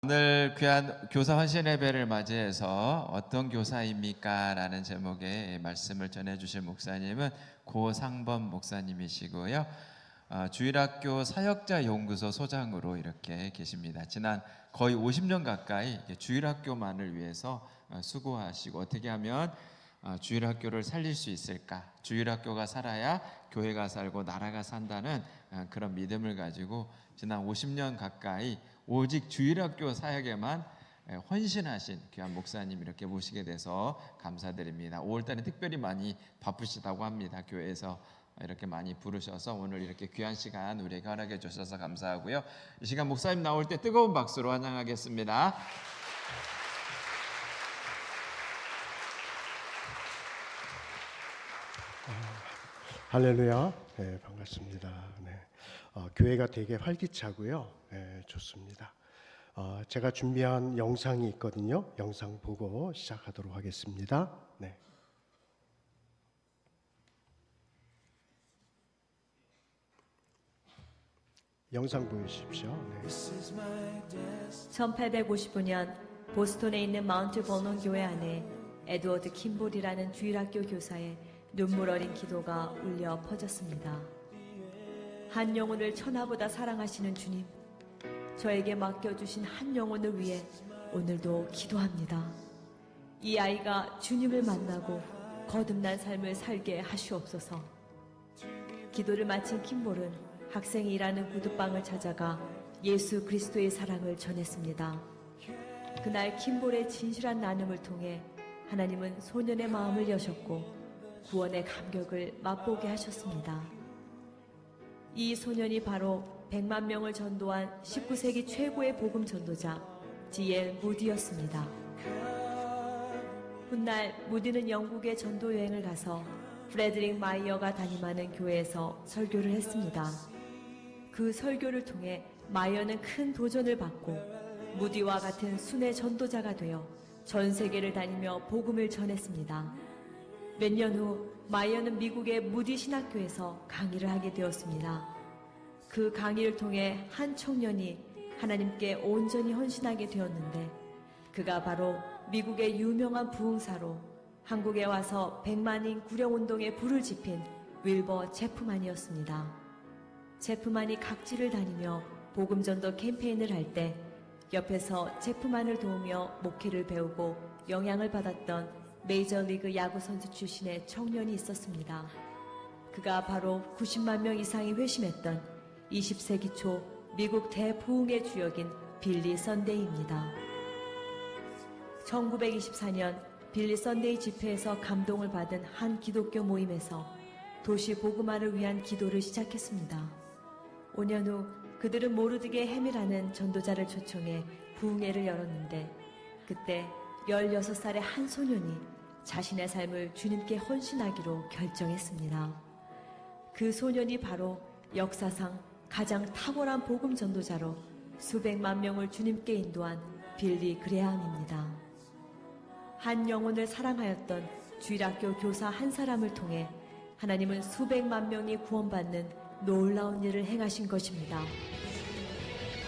오늘 귀한 교사 환신 예배를 맞이해서 어떤 교사입니까? 라는 제목의 말씀을 전해주실 목사님은 고상범 목사님이시고요. 주일학교 사역자 연구소 소장으로 이렇게 계십니다. 지난 거의 50년 가까이 주일학교만을 위해서 수고하시고 어떻게 하면 주일학교를 살릴 수 있을까? 주일학교가 살아야 교회가 살고 나라가 산다는 그런 믿음을 가지고 지난 50년 가까이 오직 주일학교 사역에만 헌신하신 귀한 목사님 이렇게 모시게 돼서 감사드립니다. 5월달에 특별히 많이 바쁘시다고 합니다. 교회에서 이렇게 많이 부르셔서 오늘 이렇게 귀한 시간 우리에게 허락해 주셔서 감사하고요. 이 시간 목사님 나올 때 뜨거운 박수로 환영하겠습니다. 할렐루야. 네, 반갑습니다. 네, 교회가 되게 활기차고요. 네, 좋습니다. 제가 준비한 영상이 있거든요. 영상 보고 시작하도록 하겠습니다. 네. 영상 보여주십시오. 네. 1855년 보스턴에 있는 마운트 버논 교회 안에 에드워드 킴볼이라는 주일학교 교사의 눈물 어린 기도가 울려 퍼졌습니다. 한 영혼을 천하보다 사랑하시는 주님, 저에게 맡겨주신 한 영혼을 위해 오늘도 기도합니다. 이 아이가 주님을 만나고 거듭난 삶을 살게 하시옵소서. 기도를 마친 킴볼은 학생이 일하는 구두방을 찾아가 예수 그리스도의 사랑을 전했습니다. 그날 킴볼의 진실한 나눔을 통해 하나님은 소년의 마음을 여셨고 구원의 감격을 맛보게 하셨습니다. 이 소년이 바로 100만 명을 전도한 19세기 최고의 복음 전도자 D.L. 무디였습니다. 훗날 무디는 영국에 전도 여행을 가서 프레드릭 마이어가 담임하는 교회에서 설교를 했습니다. 그 설교를 통해 마이어는 큰 도전을 받고 무디와 같은 순회 전도자가 되어 전 세계를 다니며 복음을 전했습니다. 몇 년 후 마이어는 미국의 무디 신학교에서 강의를 하게 되었습니다. 그 강의를 통해 한 청년이 하나님께 온전히 헌신하게 되었는데 그가 바로 미국의 유명한 부흥사로 한국에 와서 100만인 구령운동에 불을 지핀 윌버 제프만이었습니다. 제프만이 각지를 다니며 복음전도 캠페인을 할 때 옆에서 제프만을 도우며 목회를 배우고 영향을 받았던 메이저리그 야구 선수 출신의 청년이 있었습니다. 그가 바로 90만 명 이상이 회심했던 20세기 초 미국 대부흥의 주역인 빌리 선데이입니다. 1924년 빌리 선데이 집회에서 감동을 받은 한 기독교 모임에서 도시 복음화를 위한 기도를 시작했습니다. 5년 후 그들은 모르드게 해밀하는 전도자를 초청해 부흥회를 열었는데 그때 16살의 한 소년이 자신의 삶을 주님께 헌신하기로 결정했습니다. 그 소년이 바로 역사상 가장 탁월한 복음 전도자로 수백만 명을 주님께 인도한 빌리 그레함입니다. 한 영혼을 사랑하였던 주일학교 교사 한 사람을 통해 하나님은 수백만 명이 구원받는 놀라운 일을 행하신 것입니다.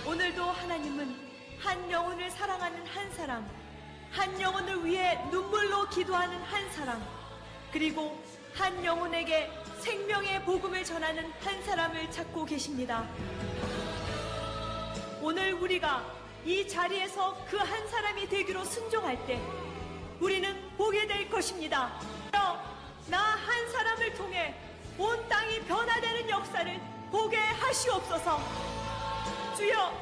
오늘도 하나님은 한 영혼을 사랑하는 한 사람, 한 영혼을 위해 눈물로 기도하는 한 사람, 그리고 한 영혼에게 생명의 복음을 전하는 한 사람을 찾고 계십니다. 오늘 우리가 이 자리에서 그 한 사람이 되기로 순종할 때 우리는 보게 될 것입니다. 나 한 사람을 통해 온 땅이 변화되는 역사를 보게 하시옵소서. 주여,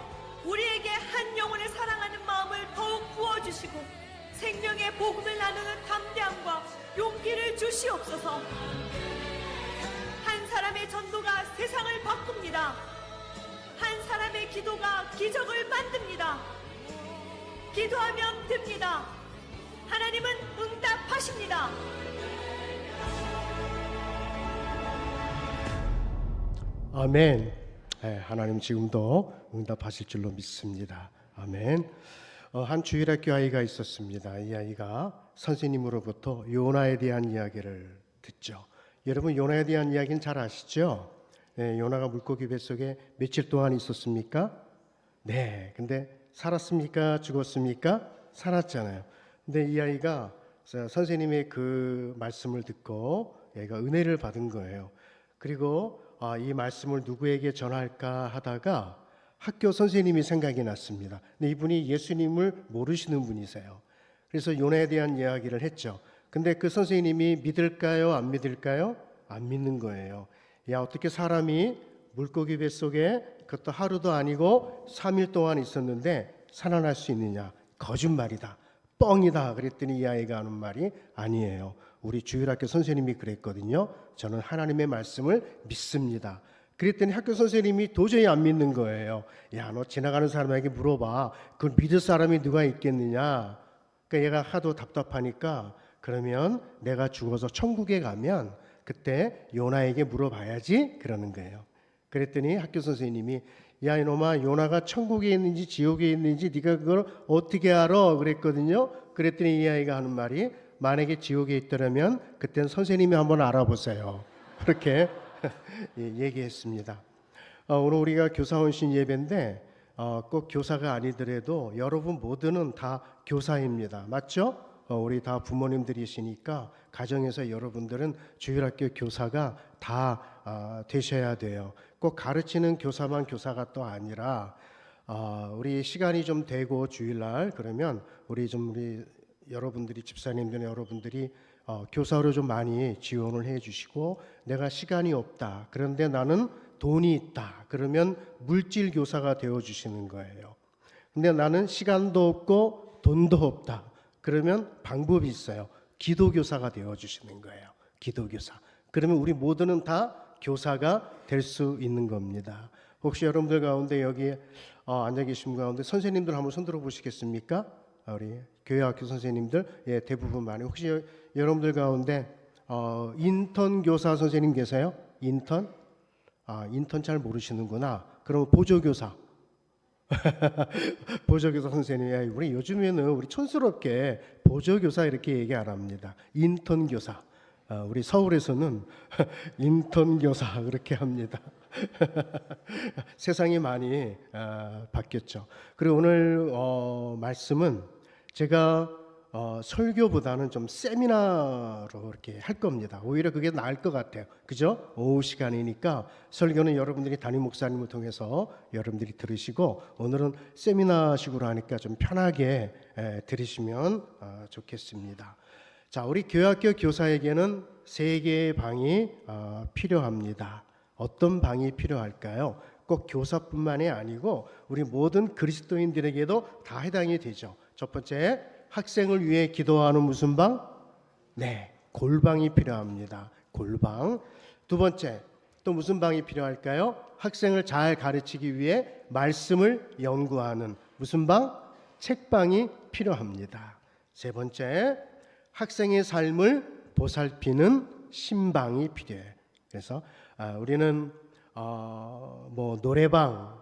우리에게 한 영혼을 사랑하는 마음을 더욱 부어주시고 생명의 복음을 나누는 담대함과 용기를 주시옵소서. 한 사람의 전도가 세상을 바꿉니다. 한 사람의 기도가 기적을 만듭니다. 기도하면 됩니다. 하나님은 응답하십니다. 아멘. 네, 하나님 지금도 응답하실 줄로 믿습니다. 아멘. 한 주일학교 아이가 있었습니다. 이 아이가 선생님으로부터 요나에 대한 이야기를 듣죠. 여러분 요나에 대한 이야기는 잘 아시죠? 네, 요나가 물고기 뱃속에 며칠 동안 있었습니까? 네, 근데 살았습니까? 죽었습니까? 살았잖아요. 근데 이 아이가 선생님의 그 말씀을 듣고 얘가 은혜를 받은 거예요. 그리고 이 말씀을 누구에게 전할까 하다가 학교 선생님이 생각이 났습니다. 근데 이분이 예수님을 모르시는 분이세요. 그래서 요나에 대한 이야기를 했죠. 근데 그 선생님이 믿을까요? 안 믿을까요? 안 믿는 거예요. 야, 어떻게 사람이 물고기 뱃속에 그것도 하루도 아니고 3일 동안 있었는데 살아날 수 있느냐? 거짓말이다. 뻥이다. 그랬더니 이 아이가 하는 말이 아니에요. 우리 주일학교 선생님이 그랬거든요. 저는 하나님의 말씀을 믿습니다. 그랬더니 학교 선생님이 도저히 안 믿는 거예요. 야, 너 지나가는 사람에게 물어봐. 그걸 믿을 사람이 누가 있겠느냐? 그러니까 얘가 하도 답답하니까 그러면 내가 죽어서 천국에 가면 그때 요나에게 물어봐야지 그러는 거예요. 그랬더니 학교 선생님이 야, 이놈아, 요나가 천국에 있는지 지옥에 있는지 네가 그걸 어떻게 알아? 그랬거든요. 그랬더니 이 아이가 하는 말이 만약에 지옥에 있더라면 그때는 선생님이 한번 알아보세요. 그렇게 얘기했습니다. 오늘 우리가 교사원신 예배인데 꼭 교사가 아니더라도 여러분 모두는 다 교사입니다. 맞죠? 우리 다 부모님들이시니까 가정에서 여러분들은 주일학교 교사가 다 되셔야 돼요. 꼭 가르치는 교사만 교사가 또 아니라 우리 시간이 좀 되고 주일날 그러면 우리 여러분들이 집사님들 여러분들이 교사로 좀 많이 지원을 해주시고 내가 시간이 없다. 그런데 나는 돈이 있다. 그러면 물질 교사가 되어 주시는 거예요. 근데 나는 시간도 없고 돈도 없다. 그러면 방법이 있어요. 기도교사가 되어 주시는 거예요. 기도교사. 그러면 우리 모두는 다 교사가 될 수 있는 겁니다. 혹시 여러분들 가운데 여기 앉아 계신 분 가운데 선생님들 한번 손 들어 보시겠습니까? 우리 교회학교 선생님들 대부분 많이. 혹시 여러분들 가운데 인턴 교사 선생님 계세요? 인턴? 인턴 잘 모르시는구나. 그럼 보조교사. 보조교사 선생님, 우리 요즘에는 우리 촌스럽게 보조교사 이렇게 얘기 안 합니다. 인턴 교사. 우리 서울에서는 인턴 교사 그렇게 합니다. 세상이 많이 바뀌었죠. 그리고 오늘 말씀은 제가 설교보다는 좀 세미나로 이렇게 할 겁니다. 오히려 그게 나을 것 같아요. 그죠? 오후 시간이니까 설교는 여러분들이 담임 목사님을 통해서 여러분들이 들으시고 오늘은 세미나식으로 하니까 좀 편하게 들으시면 좋겠습니다. 자, 우리 교회학교 교사에게는 3개의 방이 필요합니다. 어떤 방이 필요할까요? 꼭 교사뿐만이 아니고 우리 모든 그리스도인들에게도 다 해당이 되죠. 첫 번째, 학생을 위해 기도하는 무슨 방? 네, 골방이 필요합니다. 골방. 두 번째, 또 무슨 방이 필요할까요? 학생을 잘 가르치기 위해 말씀을 연구하는 무슨 방? 책방이 필요합니다. 세 번째, 학생의 삶을 보살피는 신방이 필요해요. 그래서 우리는 노래방,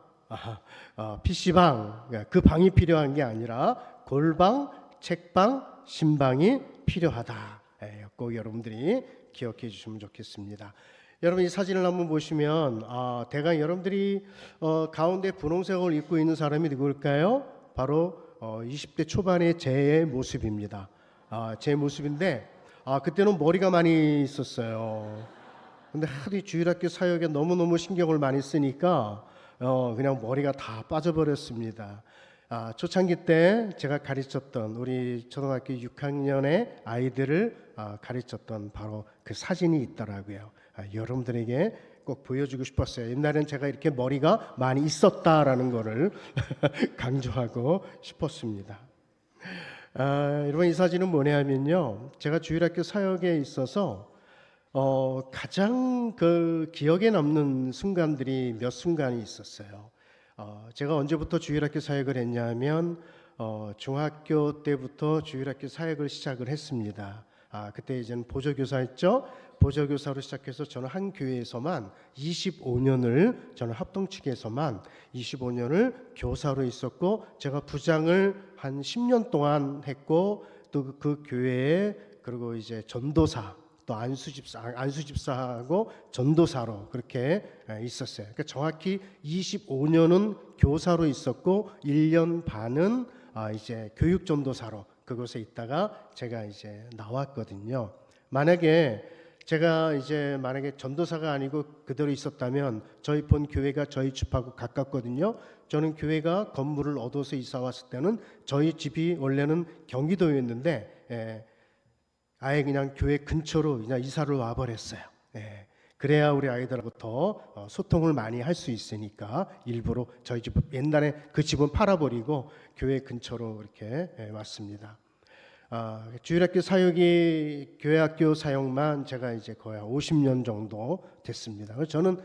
PC방 그 방이 필요한 게 아니라 골방, 책방, 신방이 필요하다. 꼭 여러분들이 기억해 주시면 좋겠습니다. 여러분 이 사진을 한번 보시면 대강 여러분들이 가운데 분홍색을 입고 있는 사람이 누구일까요? 바로 20대 초반의 제 모습입니다. 제 모습인데 그때는 머리가 많이 있었어요. 근데 하도 주일학교 사역에 너무너무 신경을 많이 쓰니까 그냥 머리가 다 빠져버렸습니다. 초창기 때 제가 가르쳤던 우리 초등학교 6학년의 아이들을 가르쳤던 바로 그 사진이 있더라고요. 여러분들에게 꼭 보여주고 싶었어요. 옛날엔 제가 이렇게 머리가 많이 있었다라는 거를 강조하고 싶었습니다. 여러분 이 사진은 뭐냐면요, 제가 주일학교 사역에 있어서 가장 그 기억에 남는 순간들이 몇 순간이 있었어요. 제가 언제부터 주일학교 사역을 했냐면 중학교 때부터 주일학교 사역을 시작을 했습니다. 그때 이제는 보조교사였죠. 보조교사로 시작해서 저는 한 교회에서만 25년을 저는 합동측에서만 25년을 교사로 있었고 제가 부장을 한 10년 동안 했고 또 그 교회에 그리고 이제 전도사 또 안수집사하고 전도사로 그렇게 있었어요. 그러니까 정확히 25년은 교사로 있었고 1년 반은 이제 교육전도사로 그곳에 있다가 제가 이제 나왔거든요. 만약에 전도사가 아니고 그대로 있었다면 저희 본 교회가 저희 집하고 가깝거든요. 저는 교회가 건물을 얻어서 이사 왔을 때는 저희 집이 원래는 경기도였는데 아예 그냥 교회 근처로 그냥 이사를 와버렸어요. 그래야 우리 아이들하고 더 소통을 많이 할 수 있으니까 일부러 저희 집 옛날에 그 집은 팔아버리고 교회 근처로 이렇게 왔습니다. 주일학교 사역이 교회학교 사역만 제가 이제 거의 50년 정도 됐습니다. 그래서 저는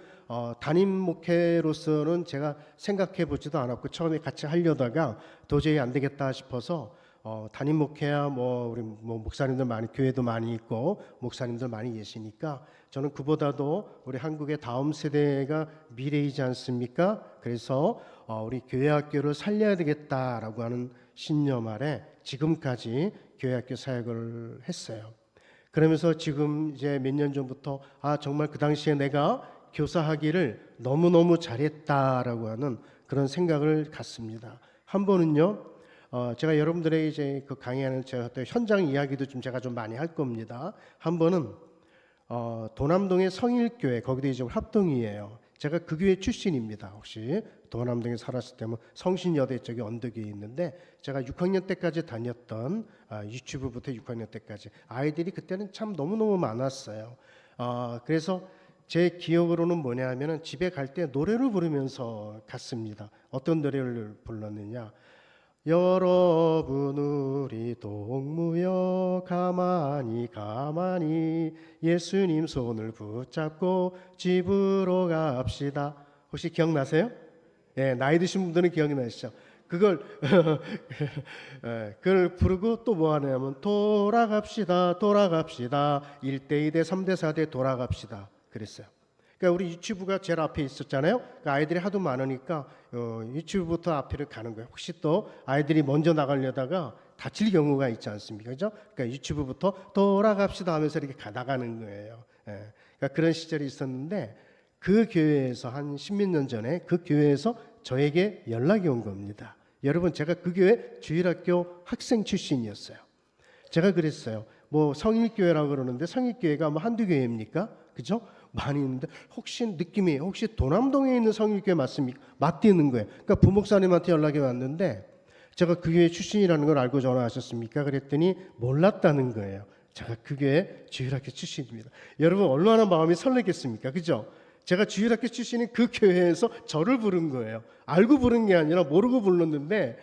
담임 목회로서는 제가 생각해 보지도 않았고 처음에 같이 하려다가 도저히 안 되겠다 싶어서 담임 목회야 우리 목사님들 많이 교회도 많이 있고 목사님들 많이 계시니까 저는 그보다도 우리 한국의 다음 세대가 미래이지 않습니까? 그래서 우리 교회학교를 살려야 되겠다라고 하는 신념 아래 지금까지 교회학교 사역을 했어요. 그러면서 지금 이제 몇 년 전부터 정말 그 당시에 내가 교사하기를 너무너무 잘했다라고 하는 그런 생각을 갖습니다. 한 번은요, 제가 여러분들에게 이제 그 강의하는 제가 또 현장 이야기도 제가 좀 많이 할 겁니다. 한 번은 도남동의 성일교회, 거기도 이제 합동이에요. 제가 그 교회 출신입니다. 혹시 도남동에 살았을 때면 성신여대 쪽에 언덕에 있는데 제가 6학년 때까지 다녔던 유치부부터 6학년 때까지 아이들이 그때는 참 너무너무 많았어요. 그래서 제 기억으로는 뭐냐면은 집에 갈 때 노래를 부르면서 갔습니다. 어떤 노래를 불렀느냐? 여러분 우리 동무여 가만히 예수님 손을 붙잡고 집으로 갑시다. 혹시 기억나세요? 예, 나이 드신 분들은 기억이 나시죠? 그걸 부르고 또 뭐 하냐면 돌아갑시다 1대 2대 3대 4대 돌아갑시다 그랬어요. 그러니까 우리 유치부가 제일 앞에 있었잖아요. 그러니까 아이들이 하도 많으니까 유치부부터 앞에를 가는 거예요. 혹시 또 아이들이 먼저 나가려다가 다칠 경우가 있지 않습니까? 그죠? 그러니까 유치부부터 돌아갑시다 하면서 이렇게 나가는 거예요. 그러니까 그런 시절이 있었는데 그 교회에서 한 10몇 년 전에 그 교회에서 저에게 연락이 온 겁니다. 여러분, 제가 그 교회 주일학교 학생 출신이었어요. 제가 그랬어요. 성일교회라고 그러는데 성일교회가 한두 교회입니까? 그죠? 많이 있는데 혹시 도남동에 있는 성일교회 맞습니까? 맞대는 거예요. 그러니까 부목사님한테 연락이 왔는데 제가 그 교회 출신이라는 걸 알고 전화하셨습니까? 그랬더니 몰랐다는 거예요. 제가 그 교회 주일학교 출신입니다. 여러분 얼마나 마음이 설레겠습니까? 그죠? 제가 주일학교 출신인 그 교회에서 저를 부른 거예요. 알고 부른 게 아니라 모르고 불렀는데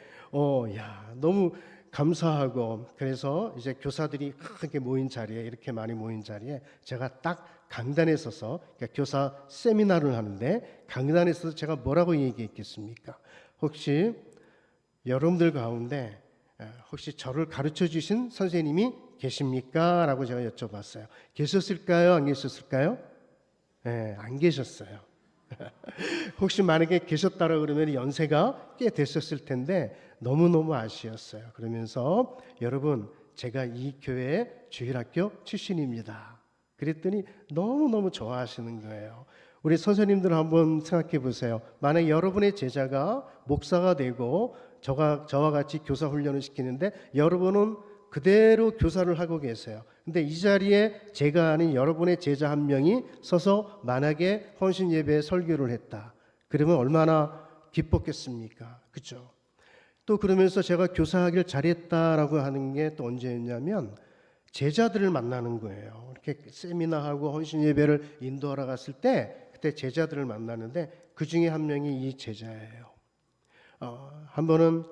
너무 감사하고 그래서 이제 교사들이 이렇게 많이 모인 자리에 제가 딱 강단에 서서 그러니까 교사 세미나를 하는데 강단에 서서 제가 뭐라고 얘기했겠습니까? 혹시 여러분들 가운데 혹시 저를 가르쳐 주신 선생님이 계십니까? 라고 제가 여쭤봤어요. 계셨을까요? 안 계셨을까요? 안 계셨어요. 혹시 만약에 계셨다라 그러면 연세가 꽤 됐었을 텐데 너무너무 아쉬웠어요. 그러면서 여러분 제가 이 교회 주일학교 출신입니다. 그랬더니 너무너무 좋아하시는 거예요. 우리 선생님들 한번 생각해 보세요. 만약 여러분의 제자가 목사가 되고 저와 같이 교사 훈련을 시키는데 여러분은 그대로 교사를 하고 계세요. 근데 이 자리에 제가 아닌 여러분의 제자 한 명이 서서 만약에 헌신 예배에 설교를 했다. 그러면 얼마나 기뻤겠습니까? 그렇죠? 또 그러면서 제가 교사하기를 잘했다라고 하는 게 또 언제였냐면 제자들을 만나는 거예요. 이렇게 세미나하고 헌신 예배를 인도하러 갔을 때 그때 제자들을 만나는데 그 중에 한 명이 이 제자예요. 한 번은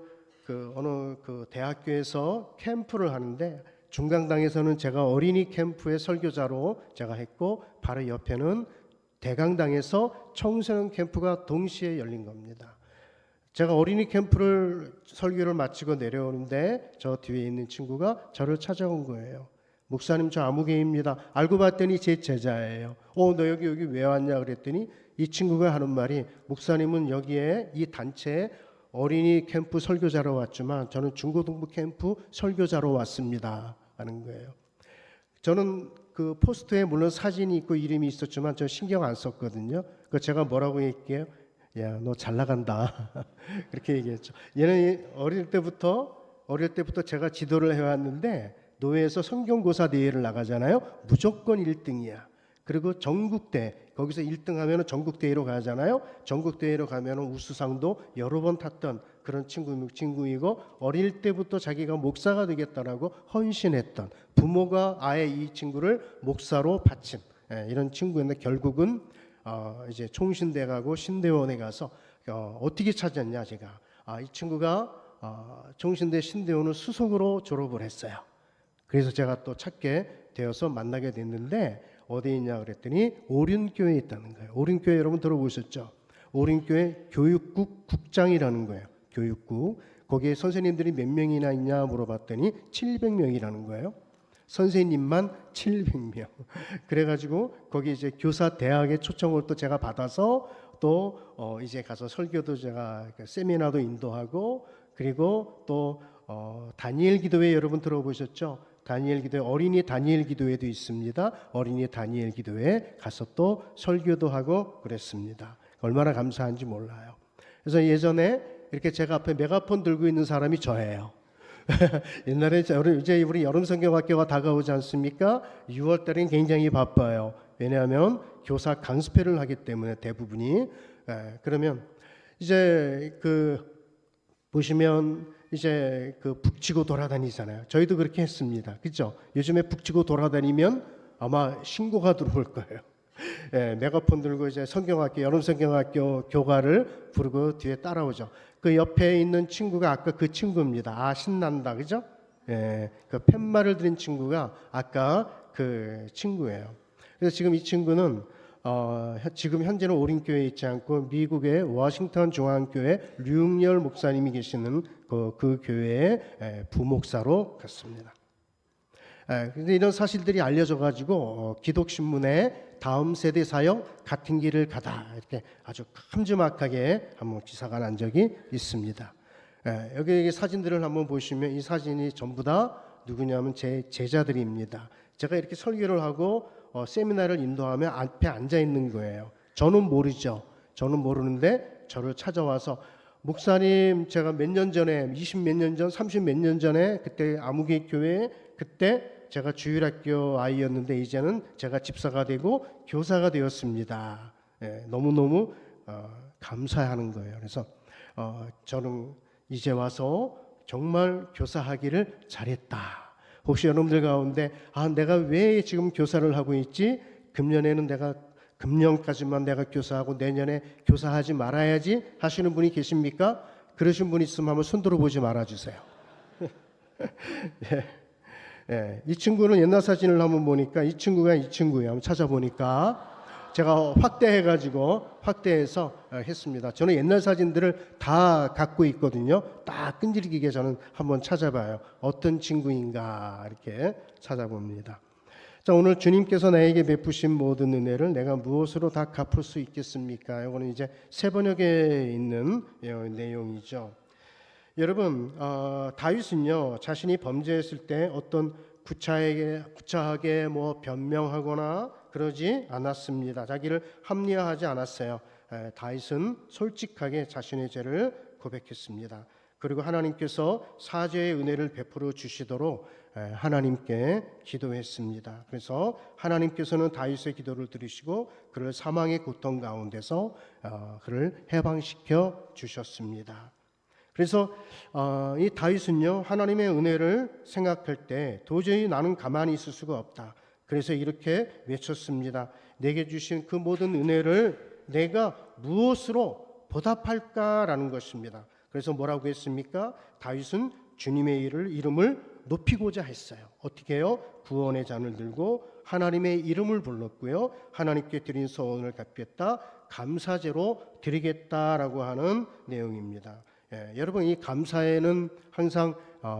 어느 대학교에서 캠프를 하는데 중강당에서는 제가 어린이 캠프의 설교자로 제가 했고 바로 옆에는 대강당에서 청소년 캠프가 동시에 열린 겁니다. 제가 어린이 캠프를 설교를 마치고 내려오는데 저 뒤에 있는 친구가 저를 찾아온 거예요. 목사님 저 아무개입니다. 알고 봤더니 제 제자예요. 너 여기 왜 왔냐 그랬더니 이 친구가 하는 말이 목사님은 여기에 이 단체에 어린이 캠프 설교자로 왔지만 저는 중고등부 캠프 설교자로 왔습니다 하는 거예요. 저는 그 포스터에 물론 사진이 있고 이름이 있었지만 저 신경 안 썼거든요. 그 제가 뭐라고 얘기해요? 야, 너 잘 나간다. 그렇게 얘기했죠. 얘는 어릴 때부터 제가 지도를 해왔는데 노회에서 성경고사 대회를 나가잖아요. 무조건 1등이야. 그리고 전국대 거기서 1등하면 전국대회로 가잖아요. 전국대회로 가면 우수상도 여러 번 탔던 그런 친구이고 어릴 때부터 자기가 목사가 되겠다라고 헌신했던 부모가 아예 이 친구를 목사로 바친 이런 친구였는데 결국은 이제 총신대 가고 신대원에 가서 어떻게 찾았냐 제가 이 친구가 총신대 신대원을 수석으로 졸업을 했어요. 그래서 제가 또 찾게 되어서 만나게 됐는데 어디에 있냐 그랬더니 오륜교회에 있다는 거예요. 오륜교회 여러분 들어보셨죠? 오륜교회 교육국 국장이라는 거예요. 교육국. 거기에 선생님들이 몇 명이나 있냐 물어봤더니 700명이라는 거예요. 선생님만 700명. 그래가지고 거기 이제 교사 대학의 초청을 또 제가 받아서 또 이제 가서 설교도 제가 세미나도 인도하고 그리고 또 다니엘 기도회 여러분 들어보셨죠? 다니엘 기도회 어린이 다니엘 기도회도 있습니다. 어린이 다니엘 기도회 가서 또 설교도 하고 그랬습니다. 얼마나 감사한지 몰라요. 그래서 예전에 이렇게 제가 앞에 메가폰 들고 있는 사람이 저예요. 옛날에 이제 우리 여름 성경학교가 다가오지 않습니까? 6월 달엔 굉장히 바빠요. 왜냐하면 교사 강습회를 하기 때문에 대부분이 그러면 이제 보시면 이제 북치고 돌아다니잖아요. 저희도 그렇게 했습니다. 그렇죠? 요즘에 북치고 돌아다니면 아마 신고가 들어올 거예요. 메가폰 들고 이제 성경학교 여름 성경학교 교가를 부르고 뒤에 따라오죠. 그 옆에 있는 친구가 아까 그 친구입니다. 신난다, 그죠? 그 팻말을 들인 친구가 아까 그 친구예요. 그래서 지금 이 친구는 지금 현재는 오린교회에 있지 않고 미국의 워싱턴 중앙교회 류응열 목사님이 계시는 그 교회의 부목사로 갔습니다. 그런데 이런 사실들이 알려져가지고 기독신문에 다음 세대 사역 같은 길을 가다 이렇게 아주 큼지막하게 한번 기사가 난 적이 있습니다. 여기 사진들을 한번 보시면 이 사진이 전부 다 누구냐면 제 제자들입니다. 제가 이렇게 설교를 하고 세미나를 인도하면 앞에 앉아 있는 거예요. 저는 모르죠. 저는 모르는데 저를 찾아와서 목사님 제가 몇 년 전에 20 몇 년 전 30 몇 년 전에 그때 아무개 교회 그때 제가 주일학교 아이였는데 이제는 제가 집사가 되고 교사가 되었습니다. 너무너무 감사하는 거예요. 그래서 저는 이제 와서 정말 교사하기를 잘했다. 혹시 여러분들 가운데 내가 왜 지금 교사를 하고 있지? 금년까지만 내가 교사하고 내년에 교사하지 말아야지 하시는 분이 계십니까? 그러신 분 있으면 한번 손 들어보지 말아주세요. 이 친구는 옛날 사진을 한번 보니까 이 친구가 이 친구예요. 한번 찾아보니까 제가 확대해서 했습니다. 저는 옛날 사진들을 다 갖고 있거든요. 딱 끈질기게 저는 한번 찾아봐요. 어떤 친구인가 이렇게 찾아봅니다. 자, 오늘 주님께서 나에게 베푸신 모든 은혜를 내가 무엇으로 다 갚을 수 있겠습니까? 이거는 이제 세 번역에 있는 내용이죠. 여러분, 다윗은요 자신이 범죄했을 때 어떤 구차하게 변명하거나 그러지 않았습니다. 자기를 합리화하지 않았어요. 다윗은 솔직하게 자신의 죄를 고백했습니다. 그리고 하나님께서 사죄의 은혜를 베풀어 주시도록 하나님께 기도했습니다. 그래서 하나님께서는 다윗의 기도를 들으시고 그를 사망의 고통 가운데서 그를 해방시켜 주셨습니다. 그래서 이 다윗은요 하나님의 은혜를 생각할 때 도저히 나는 가만히 있을 수가 없다. 그래서 이렇게 외쳤습니다. 내게 주신 그 모든 은혜를 내가 무엇으로 보답할까라는 것입니다. 그래서 뭐라고 했습니까? 다윗은 주님의 이름을 높이고자 했어요. 어떻게 해요? 구원의 잔을 들고 하나님의 이름을 불렀고요. 하나님께 드린 소원을 갚겠다. 감사제로 드리겠다라고 하는 내용입니다. 여러분 이 감사에는 항상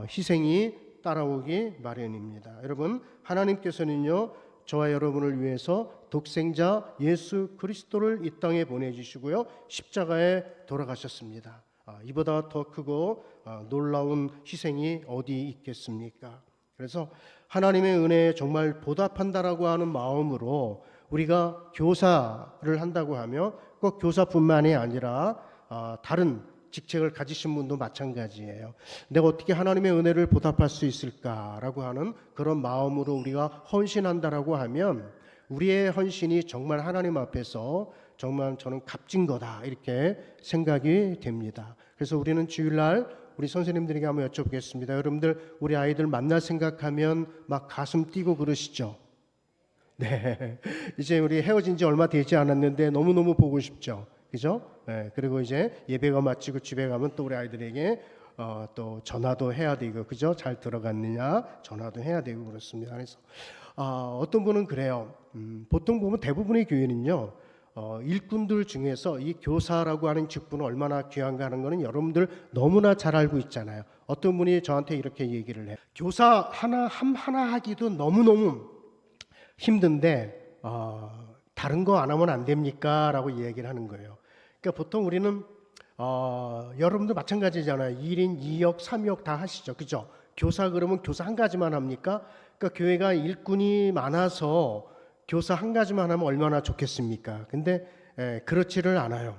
희생이 따라오기 마련입니다. 여러분 하나님께서는요 저와 여러분을 위해서 독생자 예수 그리스도를 이 땅에 보내주시고요 십자가에 돌아가셨습니다. 이보다 더 크고 놀라운 희생이 어디 있겠습니까? 그래서 하나님의 은혜에 정말 보답한다라고 하는 마음으로 우리가 교사를 한다고 하면 꼭 교사뿐만이 아니라 다른 직책을 가지신 분도 마찬가지예요. 내가 어떻게 하나님의 은혜를 보답할 수 있을까라고 하는 그런 마음으로 우리가 헌신한다라고 하면 우리의 헌신이 정말 하나님 앞에서 정말 저는 값진 거다 이렇게 생각이 됩니다. 그래서 우리는 주일날 우리 선생님들에게 한번 여쭤보겠습니다. 여러분들 우리 아이들 만날 생각하면 막 가슴 뛰고 그러시죠? 네, 이제 우리 헤어진 지 얼마 되지 않았는데 너무너무 보고 싶죠? 그죠? 네, 그리고 이제 예배가 마치고 집에 가면 또 우리 아이들에게 또 전화도 해야 되고, 그죠? 잘 들어갔느냐 전화도 해야 되고 그렇습니다. 그래서 어떤 분은 그래요. 보통 보면 대부분의 교회는요, 일꾼들 중에서 이 교사라고 하는 직분은 얼마나 귀한가 하는 거는 여러분들 너무나 잘 알고 있잖아요. 어떤 분이 저한테 이렇게 얘기를 해요. 교사 하나 하기도 너무너무 힘든데 다른 거 안 하면 안 됩니까? 라고 얘기를 하는 거예요. 그러니까 보통 우리는 여러분도 마찬가지잖아요. 1인 2역 3역 다 하시죠. 그죠? 교사 그러면 교사 한 가지만 합니까? 그러니까 교회가 일꾼이 많아서 교사 한 가지만 하면 얼마나 좋겠습니까? 근데 그렇지를 않아요.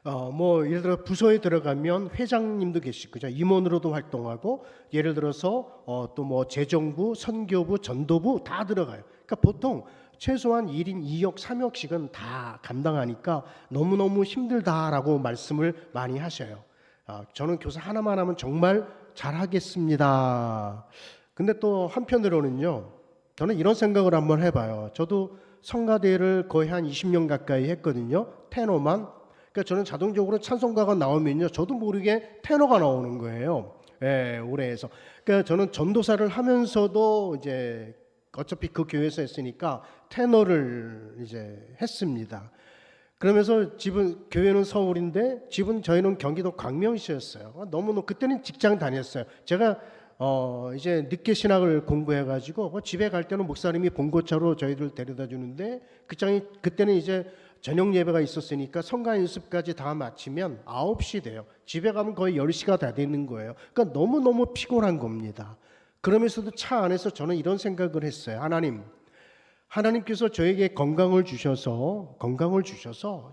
뭐 예를 들어 부서에 들어가면 회장님도 계시고, 그죠? 임원으로도 활동하고, 예를 들어서 또 뭐 재정부, 선교부, 전도부 다 들어가요. 그러니까 보통 최소한 1인 2역 3역씩은 다 감당하니까 너무너무 힘들다라고 말씀을 많이 하셔요. 저는 교사 하나만 하면 정말 잘하겠습니다. 근데 또 한편으로는요, 저는 이런 생각을 한번 해봐요. 저도 성가대를 거의 한 20년 가까이 했거든요. 테너만. 그러니까 저는 자동적으로 찬송가가 나오면요, 저도 모르게 테너가 나오는 거예요. 예, 올해에서. 그러니까 저는 전도사를 하면서도 이제 어차피 그 교회에서 했으니까 테너를 이제 했습니다. 그러면서 교회는 서울인데 저희는 경기도 광명시였어요. 너무 그때는 직장 다녔어요. 제가 이제 늦게 신학을 공부해가지고 집에 갈 때는 목사님이 봉고차로 저희들 데려다 주는데 그때는 이제 저녁 예배가 있었으니까 성가 연습까지 다 마치면 9시 돼요. 집에 가면 거의 10시가 다 되는 거예요. 그러니까 너무너무 피곤한 겁니다. 그러면서도 차 안에서 저는 이런 생각을 했어요. 하나님께서 저에게 건강을 주셔서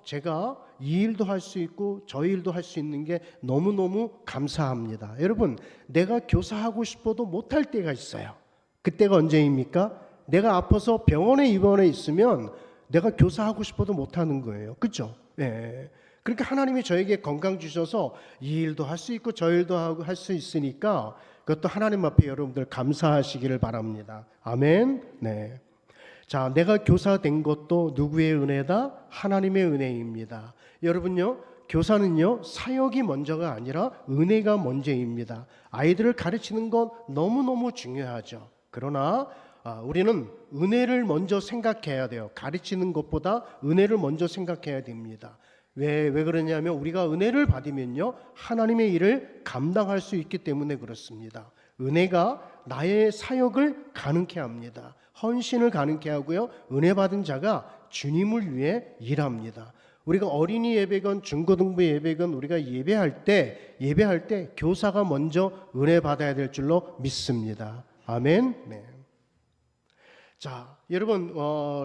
제가 이 일도 할 수 있고 저 일도 할 수 있는 게 너무너무 감사합니다. 여러분, 내가 교사하고 싶어도 못할 때가 있어요. 그때가 언제입니까? 내가 아파서 병원에 입원해 있으면 내가 교사하고 싶어도 못하는 거예요. 그렇죠? 네. 그러니까 하나님이 저에게 건강 주셔서 이 일도 할 수 있고 저 일도 하고 할 수 있으니까 그것도 하나님 앞에 여러분들 감사하시기를 바랍니다. 아멘. 네. 자, 내가 교사 된 것도 누구의 은혜다? 하나님의 은혜입니다. 여러분요, 교사는요, 사역이 먼저가 아니라 은혜가 먼저입니다. 아이들을 가르치는 건 너무너무 중요하죠. 그러나 우리는 은혜를 먼저 생각해야 돼요. 가르치는 것보다 은혜를 먼저 생각해야 됩니다. 왜 그러냐면 우리가 은혜를 받으면요, 하나님의 일을 감당할 수 있기 때문에 그렇습니다. 은혜가 나의 사역을 가능케 합니다. 헌신을 가능케 하고요, 은혜 받은 자가 주님을 위해 일합니다. 우리가 어린이 예배건 중고등부 예배건 우리가 예배할 때 교사가 먼저 은혜 받아야 될 줄로 믿습니다. 아멘. 네. 자, 여러분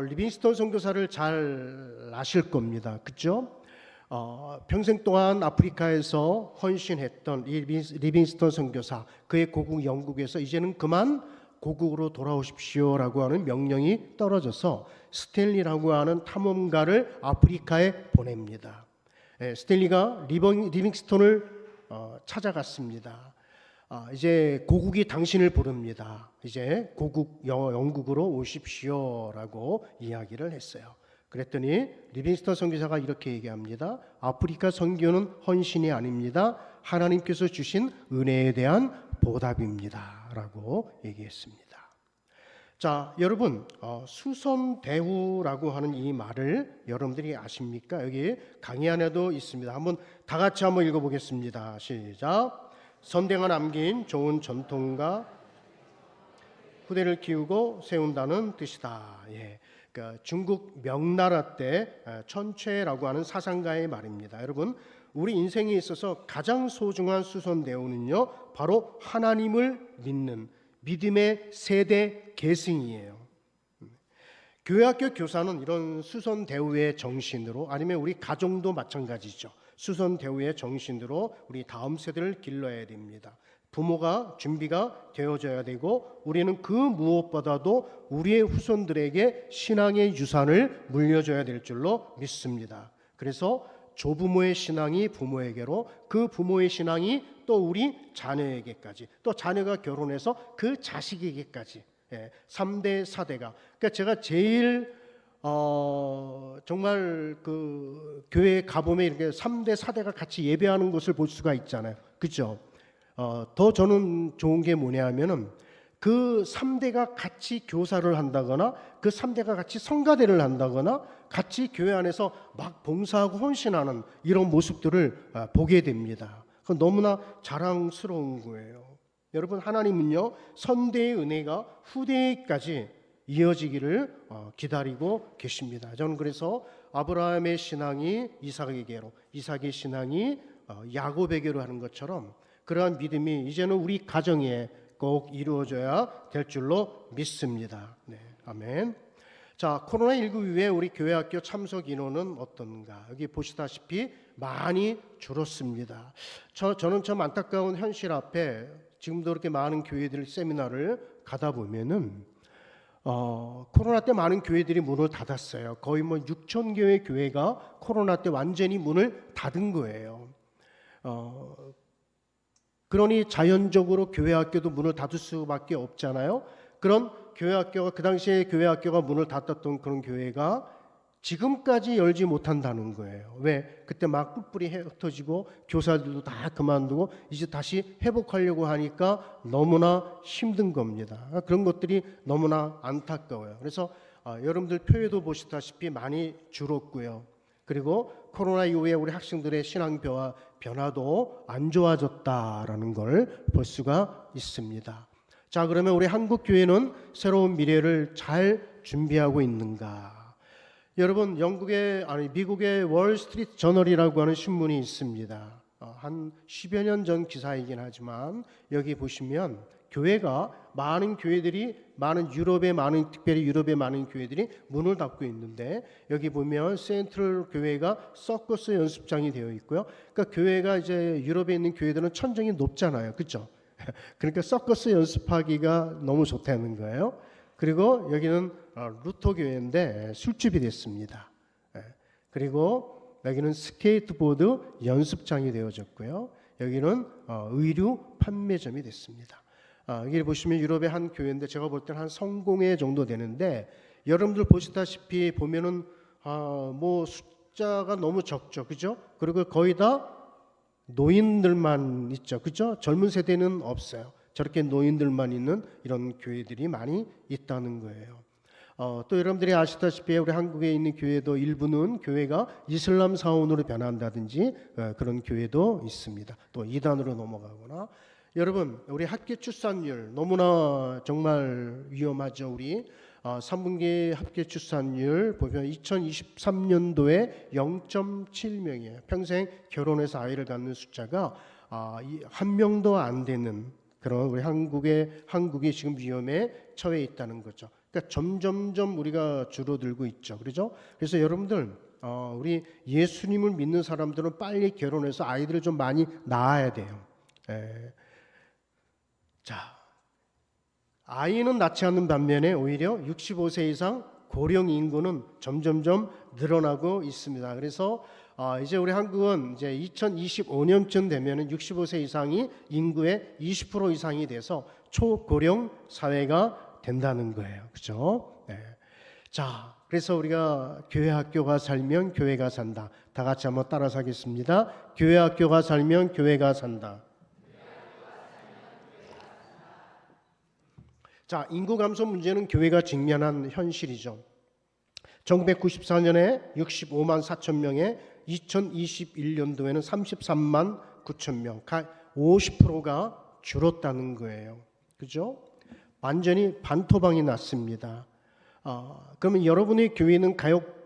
리빙스턴 선교사를 잘 아실 겁니다. 그렇죠? 평생 동안 아프리카에서 헌신했던 리빙스턴 선교사, 그의 고국 영국에서 이제는 그만 고국으로 돌아오십시오라고 하는 명령이 떨어져서 스탠리라고 하는 탐험가를 아프리카에 보냅니다. 스탠리가 리빙스턴을 찾아갔습니다. 이제 고국이 당신을 부릅니다. 이제 고국 영국으로 오십시오라고 이야기를 했어요. 그랬더니 리빙스턴 선교사가 이렇게 얘기합니다. 아프리카 선교는 헌신이 아닙니다. 하나님께서 주신 은혜에 대한 보답입니다 라고 얘기했습니다. 자, 여러분, 수선대후라고 하는 이 말을 여러분들이 아십니까? 여기 강의 안에도 있습니다. 한번 다 같이 한번 읽어보겠습니다. 시작. 선대가 남긴 좋은 전통과 후대를 키우고 세운다는 뜻이다. 예. 그러니까 중국 명나라 때 천최라고 하는 사상가의 말입니다. 여러분, 우리 인생에 있어서 가장 소중한 수선 대우는요, 바로 하나님을 믿는 믿음의 세대 계승이에요. 교회학교 교사는 이런 수선 대우의 정신으로, 아니면 우리 가정도 마찬가지죠. 수선 대우의 정신으로 우리 다음 세대를 길러야 됩니다. 부모가 준비가 되어져야 되고, 우리는 그 무엇보다도 우리의 후손들에게 신앙의 유산을 물려줘야 될 줄로 믿습니다. 그래서 조부모의 신앙이 부모에게로, 그 부모의 신앙이 또 우리 자녀에게까지, 또 자녀가 결혼해서 그 자식에게까지, 3대 4대가. 그러니까 제가 제일 정말 그 교회에 가보면 이렇게 3대 4대가 같이 예배하는 것을 볼 수가 있잖아요. 그렇죠? 더 저는 좋은 게 뭐냐 하면은 그 3대가 같이 교사를 한다거나, 그 3대가 같이 성가대를 한다거나, 같이 교회 안에서 막 봉사하고 헌신하는 이런 모습들을 보게 됩니다. 그건 너무나 자랑스러운 거예요. 여러분, 하나님은요, 선대의 은혜가 후대에까지 이어지기를 기다리고 계십니다. 저는 그래서 아브라함의 신앙이 이삭에게로, 이삭의 신앙이 야곱에게로 하는 것처럼 그러한 믿음이 이제는 우리 가정에 꼭 이루어져야 될 줄로 믿습니다. 네, 아멘. 자, 코로나19 이후에 우리 교회학교 참석 인원은 어떤가? 여기 보시다시피 많이 줄었습니다. 저는 참 안타까운 현실 앞에 지금도 그렇게 많은 교회들 세미나를 가다 보면은 코로나 때 많은 교회들이 문을 닫았어요. 거의 뭐 6천 개의 교회가 코로나 때 완전히 문을 닫은 거예요. 그러니 자연적으로 교회학교도 문을 닫을 수밖에 없잖아요. 그런 교회학교가, 그 당시에 교회학교가 문을 닫았던 그런 교회가 지금까지 열지 못한다는 거예요. 왜? 그때 막 뿔뿔이 흩어지고 교사들도 다 그만두고 이제 다시 회복하려고 하니까 너무나 힘든 겁니다. 그런 것들이 너무나 안타까워요. 그래서 여러분들 표에도 보시다시피 많이 줄었고요. 그리고 코로나 이후에 우리 학생들의 신앙 변화도 안 좋아졌다라는 걸 볼 수가 있습니다. 자, 그러면 우리 한국 교회는 새로운 미래를 잘 준비하고 있는가? 여러분, 미국의 월스트리트 저널이라고 하는 신문이 있습니다. 한 10여 년 전 기사이긴 하지만 여기 보시면 교회가 특별히 유럽의 많은 교회들이 문을 닫고 있는데, 여기 보면 센트럴 교회가 서커스 연습장이 되어 있고요. 그러니까 교회가 이제 유럽에 있는 교회들은 천정이 높잖아요, 그렇죠? 그러니까 서커스 연습하기가 너무 좋다는 거예요. 그리고 여기는 루터 교회인데 술집이 됐습니다. 그리고 여기는 스케이트보드 연습장이 되어졌고요. 여기는 의류 판매점이 됐습니다. 여기 보시면 유럽의 한 교회인데 제가 볼 때는 한 성공회 정도 되는데, 여러분들 보시다시피 보면은 뭐 숫자가 너무 적죠, 그죠? 그리고 거의 다 노인들만 있죠, 그죠? 젊은 세대는 없어요. 저렇게 노인들만 있는 이런 교회들이 많이 있다는 거예요. 또 여러분들이 아시다시피 우리 한국에 있는 교회도 일부는 교회가 이슬람 사원으로 변한다든지 그런 교회도 있습니다. 또 이단으로 넘어가거나. 여러분, 우리 합계 출산율 너무나 정말 위험하죠. 우리 3분기 합계 출산율 보면 2023년도에 0.7명이에요. 평생 결혼해서 아이를 갖는 숫자가 한 명도 안 되는 그런 우리 한국이 지금 위험에 처해 있다는 거죠. 그러니까 점점점 우리가 줄어들고 있죠. 그렇죠? 그래서 여러분들 우리 예수님을 믿는 사람들은 빨리 결혼해서 아이들을 좀 많이 낳아야 돼요. 자, 아이는 낳지 않는 반면에 오히려 65세 이상 고령 인구는 점점점 늘어나고 있습니다. 그래서 이제 우리 한국은 이제 2025년쯤 되면은 65세 이상이 인구의 20% 이상이 돼서 초고령 사회가 된다는 거예요. 그렇죠? 네. 자, 그래서 우리가 교회 학교가 살면 교회가 산다. 다 같이 한번 따라서 하겠습니다. 교회 학교가 살면 교회가 산다. 자, 인구 감소 문제는 교회가 직면한 현실이죠. 1994년에 65만 4천 명에 2021년도에는 33만 9천 명, 50%가 줄었다는 거예요. 그죠? 완전히 반토막이 났습니다. 그러면 여러분의 교회는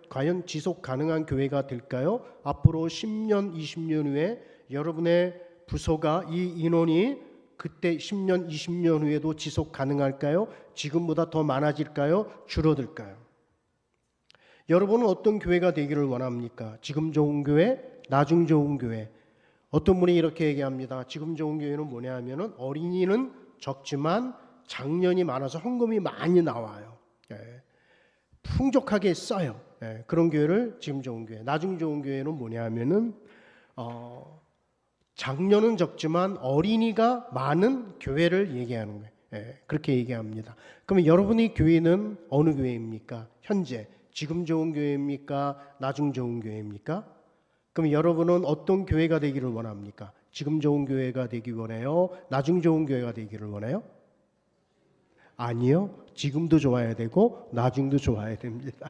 과연 지속 가능한 교회가 될까요? 앞으로 10년, 20년 후에 여러분의 부서가 이 인원이 그때 10년, 20년 후에도 지속 가능할까요? 지금보다 더 많아질까요? 줄어들까요? 여러분은 어떤 교회가 되기를 원합니까? 지금 좋은 교회, 나중 좋은 교회. 어떤 분이 이렇게 얘기합니다. 지금 좋은 교회는 뭐냐 하면은 어린이는 적지만 장년이 많아서 헌금이 많이 나와요. 풍족하게 써요. 그런 교회를 지금 좋은 교회. 나중 좋은 교회는 뭐냐 하면은 장년은 적지만 어린이가 많은 교회를 얘기하는 거예요. 그렇게 얘기합니다. 그러면 여러분의 교회는 어느 교회입니까? 현재 지금 좋은 교회입니까? 나중 좋은 교회입니까? 그럼 여러분은 어떤 교회가 되기를 원합니까? 지금 좋은 교회가 되기 원해요? 나중 좋은 교회가 되기를 원해요? 아니요. 지금도 좋아야 되고 나중도 좋아야 됩니다.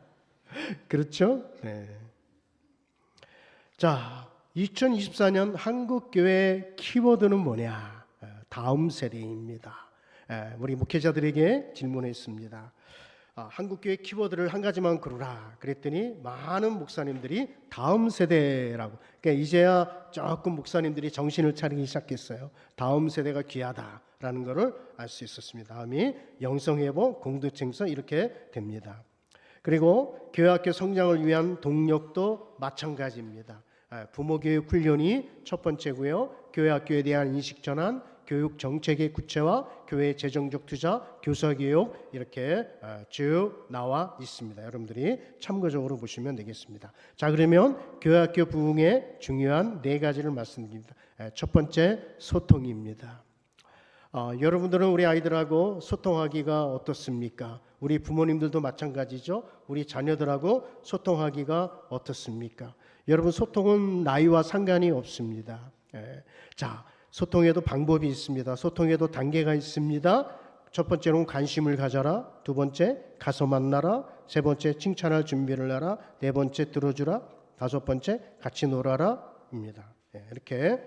그렇죠? 네. 자, 2024년 한국교회 키워드는 뭐냐? 다음 세대입니다. 우리 목회자들에게 질문했습니다. 한국교회 키워드를 한 가지만 고르라 그랬더니 많은 목사님들이 다음 세대라고. 그러니까 이제야 조금 목사님들이 정신을 차리기 시작했어요. 다음 세대가 귀하다라는 것을 알 수 있었습니다. 다음이 영성회복, 공동체성 이렇게 됩니다. 그리고 교회학교 성장을 위한 동력도 마찬가지입니다. 부모교육 훈련이 첫 번째고요. 교회학교에 대한 인식 전환, 교육 정책의 구체화, 교회 재정적 투자, 교사 교육 이렇게 쭉 나와 있습니다. 여러분들이 참고적으로 보시면 되겠습니다. 자, 그러면 교회학교 부흥의 중요한 네 가지를 말씀드립니다. 첫 번째 소통입니다. 여러분들은 우리 아이들하고 소통하기가 어떻습니까? 우리 부모님들도 마찬가지죠. 우리 자녀들하고 소통하기가 어떻습니까? 여러분 소통은 나이와 상관이 없습니다. 자, 소통에도 방법이 있습니다. 소통에도 단계가 있습니다. 첫 번째로는 관심을 가져라. 두 번째 가서 만나라. 세 번째 칭찬할 준비를 하라. 네 번째 들어주라. 다섯 번째 같이 놀아라 입니다. 이렇게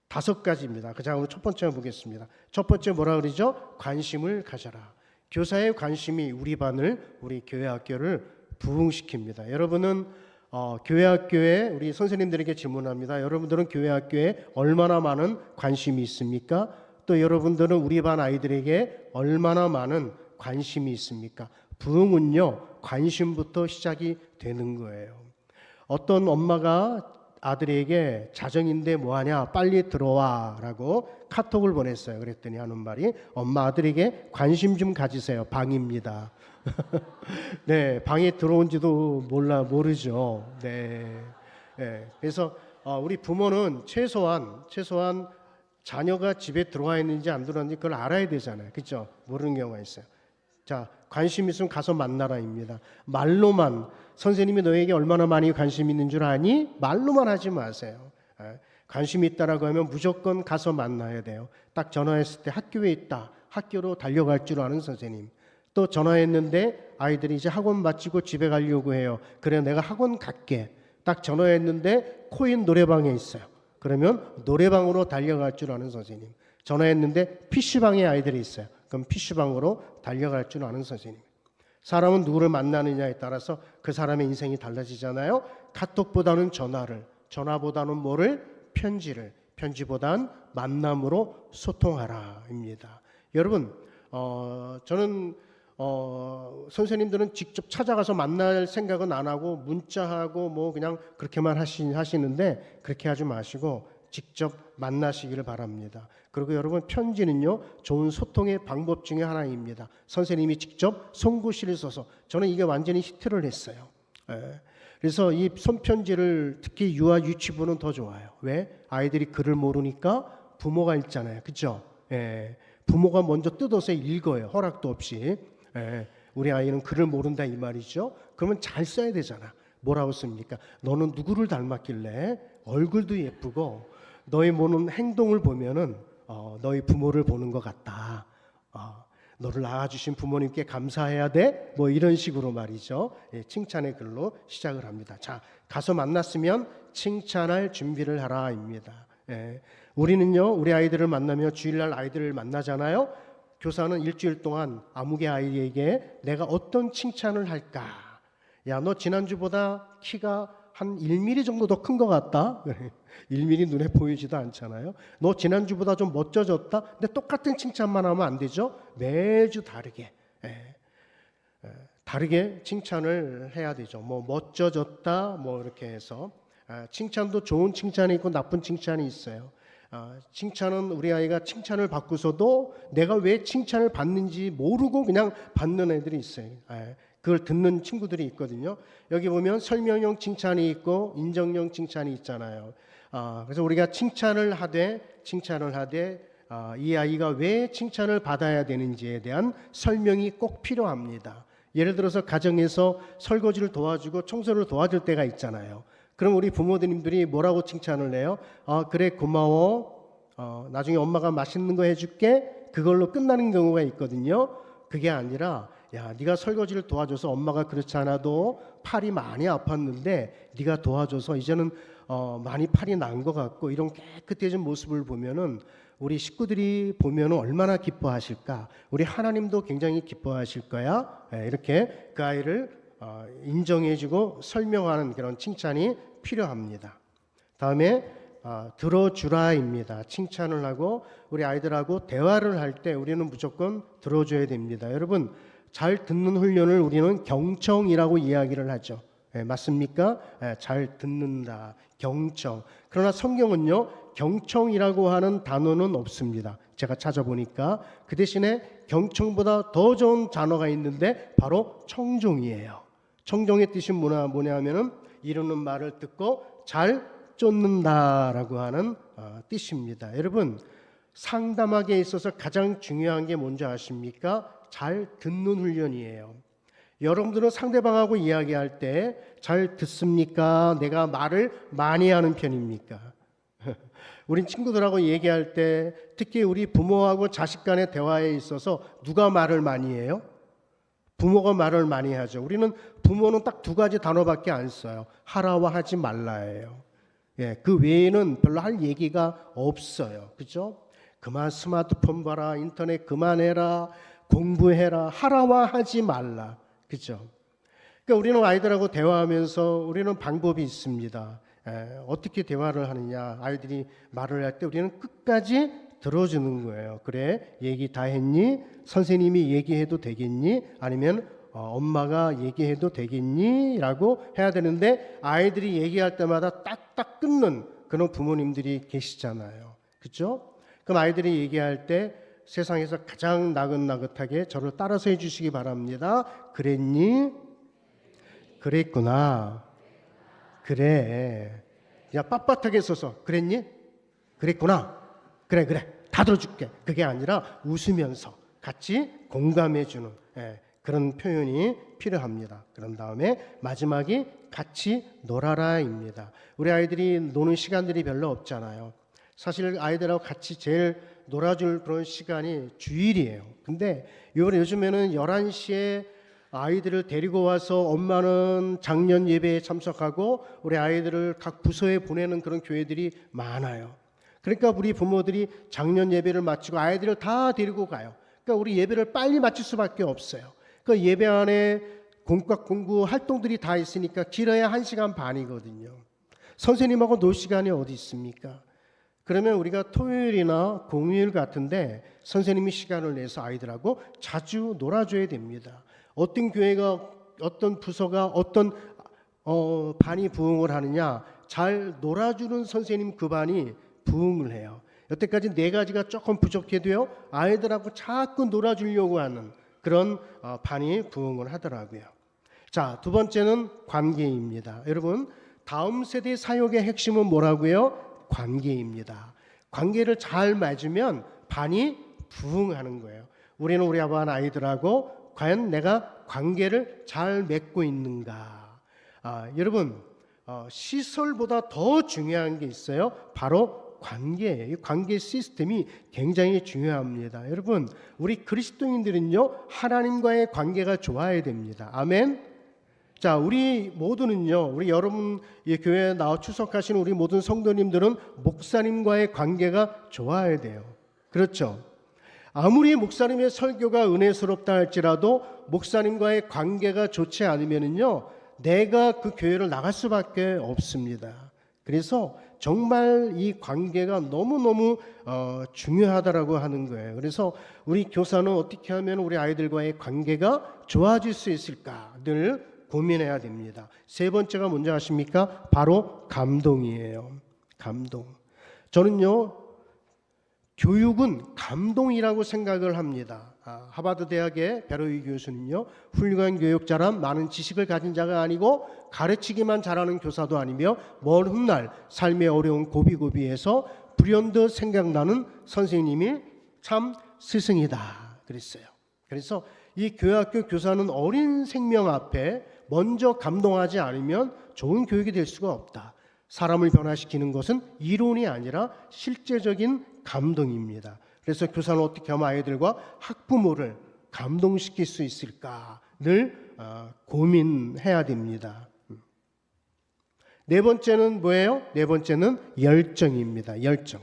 5가지입니다. 자, 오늘 첫 번째 보겠습니다. 첫 번째 뭐라 그러죠? 관심을 가져라. 교사의 관심이 우리 반을, 우리 교회 학교를 부흥시킵니다. 여러분은 교회 학교에 우리 선생님들에게 질문합니다. 여러분들은 교회 학교에 얼마나 많은 관심이 있습니까? 또 여러분들은 우리 반 아이들에게 얼마나 많은 관심이 있습니까? 부흥은요, 관심부터 시작이 되는 거예요. 어떤 엄마가 아들에게 자정인데 뭐하냐 빨리 들어와 라고 카톡을 보냈어요. 그랬더니 하는 말이 엄마 아들에게 관심 좀 가지세요. 방입니다. 네, 방에 들어온지도 모르죠. 네. 그래서 우리 부모는 최소한 자녀가 집에 들어와 있는지 안 들어왔는지 그걸 알아야 되잖아요. 그렇죠? 모르는 경우가 있어요. 자, 관심 있으면 가서 만나라입니다. 말로만 선생님이 너에게 얼마나 많이 관심 있는 줄 아니? 말로만 하지 마세요. 관심이 있다라고 하면 무조건 가서 만나야 돼요. 딱 전화했을 때 학교에 있다. 학교로 달려갈 줄 아는 선생님. 또 전화했는데 아이들이 이제 학원 마치고 집에 가려고 해요. 그래 내가 학원 갈게. 딱 전화했는데 코인 노래방에 있어요. 그러면 노래방으로 달려갈 줄 아는 선생님. 전화했는데 PC방에 아이들이 있어요. 그럼 PC방으로 달려갈 줄 아는 선생님. 사람은 누구를 만나느냐에 따라서 그 사람의 인생이 달라지잖아요. 카톡보다는 전화보다는 뭐를? 편지보단 만남으로 소통하라입니다. 여러분, 저는 선생님들은 직접 찾아가서 만날 생각은 안 하고 문자하고 뭐 그냥 그렇게만 하시는데 그렇게 하지 마시고 직접 만나시기를 바랍니다. 그리고 여러분 편지는요 좋은 소통의 방법 중에 하나입니다. 선생님이 직접 손글씨를 써서 저는 이게 완전히 히트를 했어요. 그래서 이 손편지를 특히 유아 유치부는 더 좋아요. 왜? 아이들이 글을 모르니까 부모가 읽잖아요. 그렇죠? 부모가 먼저 뜯어서 읽어요. 허락도 없이. 우리 아이는 글을 모른다 이 말이죠. 그러면 잘 써야 되잖아. 뭐라고 씁니까? 너는 누구를 닮았길래 얼굴도 예쁘고 너의 보는 행동을 보면은 너희 부모를 보는 것 같다. 너를 낳아주신 부모님께 감사해야 돼. 뭐 이런 식으로 말이죠. 칭찬의 글로 시작을 합니다. 자, 가서 만났으면 칭찬할 준비를 하라입니다. 우리는요, 우리 아이들을 만나며 주일날 아이들을 만나잖아요. 교사는 일주일 동안 아무개 아이에게 내가 어떤 칭찬을 할까? 야, 너 지난주보다 키가 한 1mm 정도 더 큰 것 같다. 1mm 눈에 보이지도 않잖아요. 너 지난주보다 좀 멋져졌다. 근데 똑같은 칭찬만 하면 안 되죠. 매주 다르게 다르게 칭찬을 해야 되죠. 뭐 멋져졌다 뭐 이렇게 해서 칭찬도 좋은 칭찬이 있고 나쁜 칭찬이 있어요. 칭찬은 우리 아이가 칭찬을 받고서도 내가 왜 칭찬을 받는지 모르고 그냥 받는 애들이 있어요. 그걸 듣는 친구들이 있거든요. 여기 보면 설명형 칭찬이 있고 인정형 칭찬이 있잖아요. 그래서 우리가 칭찬을 하되 이 아이가 왜 칭찬을 받아야 되는지에 대한 설명이 꼭 필요합니다. 예를 들어서 가정에서 설거지를 도와주고 청소를 도와줄 때가 있잖아요. 그럼 우리 부모님들이 뭐라고 칭찬을 해요? 그래 고마워. 나중에 엄마가 맛있는 거 해줄게. 그걸로 끝나는 경우가 있거든요. 그게 아니라 야, 네가 설거지를 도와줘서 엄마가 그렇지 않아도 팔이 많이 아팠는데 네가 도와줘서 이제는 많이 팔이 난 것 같고 이런 깨끗해진 모습을 보면은 우리 식구들이 보면은 얼마나 기뻐하실까? 우리 하나님도 굉장히 기뻐하실 거야. 이렇게 그 아이를 인정해주고 설명하는 그런 칭찬이 필요합니다. 다음에 들어주라입니다. 칭찬을 하고 우리 아이들하고 대화를 할 때 우리는 무조건 들어줘야 됩니다. 여러분 잘 듣는 훈련을 우리는 경청이라고 이야기를 하죠. 맞습니까? 잘 듣는다. 경청. 그러나 성경은요, 경청이라고 하는 단어는 없습니다. 제가 찾아보니까 그 대신에 경청보다 더 좋은 단어가 있는데 바로 청종이에요. 청종의 뜻이 뭐냐 하면은 이루는 말을 듣고 잘 쫓는다라고 하는 뜻입니다. 여러분 상담하기에 있어서 가장 중요한 게 뭔지 아십니까? 잘 듣는 훈련이에요. 여러분들은 상대방하고 이야기할 때 잘 듣습니까? 내가 말을 많이 하는 편입니까? 우린 친구들하고 얘기할 때 특히 우리 부모하고 자식 간의 대화에 있어서 누가 말을 많이 해요? 부모가 말을 많이 하죠. 우리는 부모는 딱 두 가지 단어밖에 안 써요. 하라와 하지 말라예요. 그 외에는 별로 할 얘기가 없어요. 그죠? 그만 스마트폰 봐라, 인터넷 그만해라, 공부해라, 하라와 하지 말라. 그죠? 그러니까 우리는 아이들하고 대화하면서 우리는 방법이 있습니다. 어떻게 대화를 하느냐? 아이들이 말을 할 때 우리는 끝까지 들어주는 거예요. 그래, 얘기 다 했니? 선생님이 얘기해도 되겠니? 아니면 엄마가 얘기해도 되겠니? 라고 해야 되는데 아이들이 얘기할 때마다 딱딱 끊는 그런 부모님들이 계시잖아요. 그렇죠? 그럼 아이들이 얘기할 때 세상에서 가장 나긋나긋하게 저를 따라서 해주시기 바랍니다. 그랬니? 그랬구나. 그래. 그냥 빳빳하게 써서 그랬니? 그랬구나. 그래 다 들어줄게. 그게 아니라 웃으면서 같이 공감해주는 그런 표현이 필요합니다. 그런 다음에 마지막이 같이 놀아라입니다. 우리 아이들이 노는 시간들이 별로 없잖아요. 사실 아이들하고 같이 제일 놀아줄 그런 시간이 주일이에요. 근데 요즘에는 11시에 아이들을 데리고 와서 엄마는 작년 예배에 참석하고 우리 아이들을 각 부서에 보내는 그런 교회들이 많아요. 그러니까 우리 부모들이 작년 예배를 마치고 아이들을 다 데리고 가요. 그러니까 우리 예배를 빨리 마칠 수밖에 없어요. 그 예배 안에 공부 활동들이 다 있으니까 길어야 1시간 반이거든요. 선생님하고 놀 시간이 어디 있습니까? 그러면 우리가 토요일이나 공휴일 같은데 선생님이 시간을 내서 아이들하고 자주 놀아줘야 됩니다. 어떤 교회가 어떤 부서가 어떤 반이 부흥을 하느냐, 잘 놀아주는 선생님 그 반이 부흥을 해요. 여태까지 4가지가 조금 부족해도요 아이들하고 자꾸 놀아주려고 하는 그런 반이 부흥을 하더라고요. 자, 두 번째는 관계입니다. 여러분 다음 세대 사역의 핵심은 뭐라고요? 관계입니다. 관계를 잘 맺으면 반이 부흥하는 거예요. 우리는 우리 아빠나 아이들하고 과연 내가 관계를 잘 맺고 있는가? 여러분 시설보다 더 중요한 게 있어요. 바로 관계예요. 이 관계 시스템이 굉장히 중요합니다. 여러분 우리 그리스도인들은요 하나님과의 관계가 좋아야 됩니다. 아멘. 자, 우리 모두는요, 우리 여러분 교회에 나와 출석하시는 우리 모든 성도님들은 목사님과의 관계가 좋아야 돼요. 그렇죠? 아무리 목사님의 설교가 은혜스럽다 할지라도 목사님과의 관계가 좋지 않으면요 내가 그 교회를 나갈 수밖에 없습니다. 그래서 정말 이 관계가 너무너무 중요하다라고 하는 거예요. 그래서 우리 교사는 어떻게 하면 우리 아이들과의 관계가 좋아질 수 있을까 늘 고민해야 됩니다. 세 번째가 뭔지 아십니까? 바로 감동이에요. 감동. 저는요, 교육은 감동이라고 생각을 합니다. 하버드 대학의 베로이 교수는요, 훌륭한 교육자란 많은 지식을 가진 자가 아니고 가르치기만 잘하는 교사도 아니며 먼 훗날 삶의 어려운 고비고비에서 불현듯 생각나는 선생님이 참 스승이다 그랬어요. 그래서 이 교회학교 교사는 어린 생명 앞에 먼저 감동하지 않으면 좋은 교육이 될 수가 없다. 사람을 변화시키는 것은 이론이 아니라 실제적인 감동입니다. 그래서 교사는 어떻게 하면 아이들과 학부모를 감동시킬 수 있을까 늘 고민해야 됩니다. 네 번째는 뭐예요? 네 번째는 열정입니다. 열정.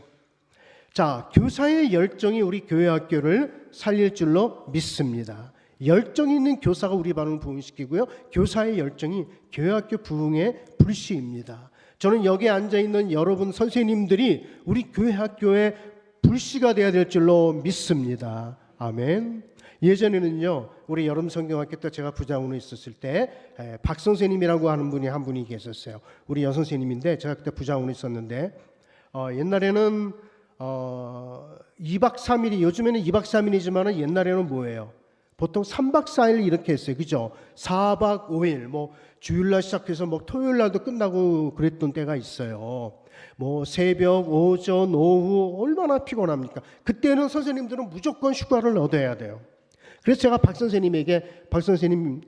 자, 교사의 열정이 우리 교회 학교를 살릴 줄로 믿습니다. 열정 있는 교사가 우리 반을 부흥시키고요, 교사의 열정이 교회 학교 부흥의 불씨입니다. 저는 여기 앉아있는 여러분 선생님들이 우리 교회 학교의 불씨가 되어야 될 줄로 믿습니다. 아멘. 예전에는요, 우리 여름 성경학교 때 제가 부장으로 있었을 때 박 선생님이라고 하는 분이 한 분이 계셨어요. 우리 여선생님인데 제가 그때 부장으로 있었는데 옛날에는 2박 3일이, 요즘에는 2박 3일이지만 옛날에는 뭐예요? 보통 3박 4일 이렇게 했어요. 그죠? 4박 5일, 뭐 주일날 시작해서 뭐 토요일날도 끝나고 그랬던 때가 있어요. 뭐 새벽, 오전, 오후 얼마나 피곤합니까? 그때는 선생님들은 무조건 휴가를 얻어야 돼요. 그래서 제가 박 선생님에게 박 선생님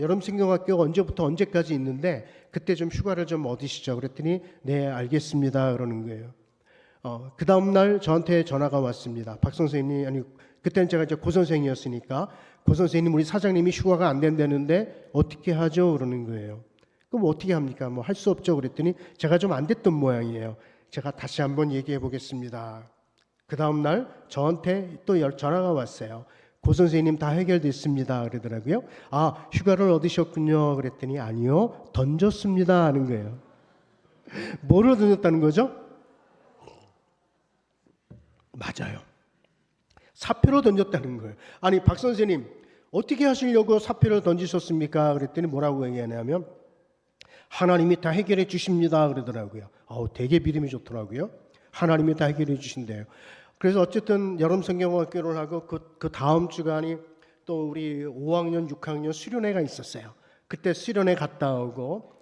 여름 성경학교가 언제부터 언제까지 있는데 그때 좀 휴가를 좀 얻으시죠. 그랬더니 네 알겠습니다 그러는 거예요. 그 다음 날 저한테 전화가 왔습니다. 박 선생님이, 아니 그때는 제가 이제 고 선생이었으니까 고 선생님 우리 사장님이 휴가가 안 된다는데 어떻게 하죠 그러는 거예요. 그럼 어떻게 합니까? 뭐 할 수 없죠 그랬더니 제가 좀 안 됐던 모양이에요. 제가 다시 한번 얘기해 보겠습니다. 그 다음 날 저한테 또 전화가 왔어요. 고 선생님 다 해결됐습니다 그러더라고요. 아, 휴가를 얻으셨군요 그랬더니 아니요, 던졌습니다 하는 거예요. 뭐를 던졌다는 거죠? 맞아요. 사표로 던졌다는 거예요. 아니 박 선생님 어떻게 하시려고 사표를 던지셨습니까? 그랬더니 뭐라고 얘기하냐면 하나님이 다 해결해 주십니다 그러더라고요. 되게 믿음이 좋더라고요. 하나님이 다 해결해 주신대요. 그래서 어쨌든 여름 성경학교를 하고 그 다음 주간이 또 우리 5학년 6학년 수련회가 있었어요. 그때 수련회 갔다 오고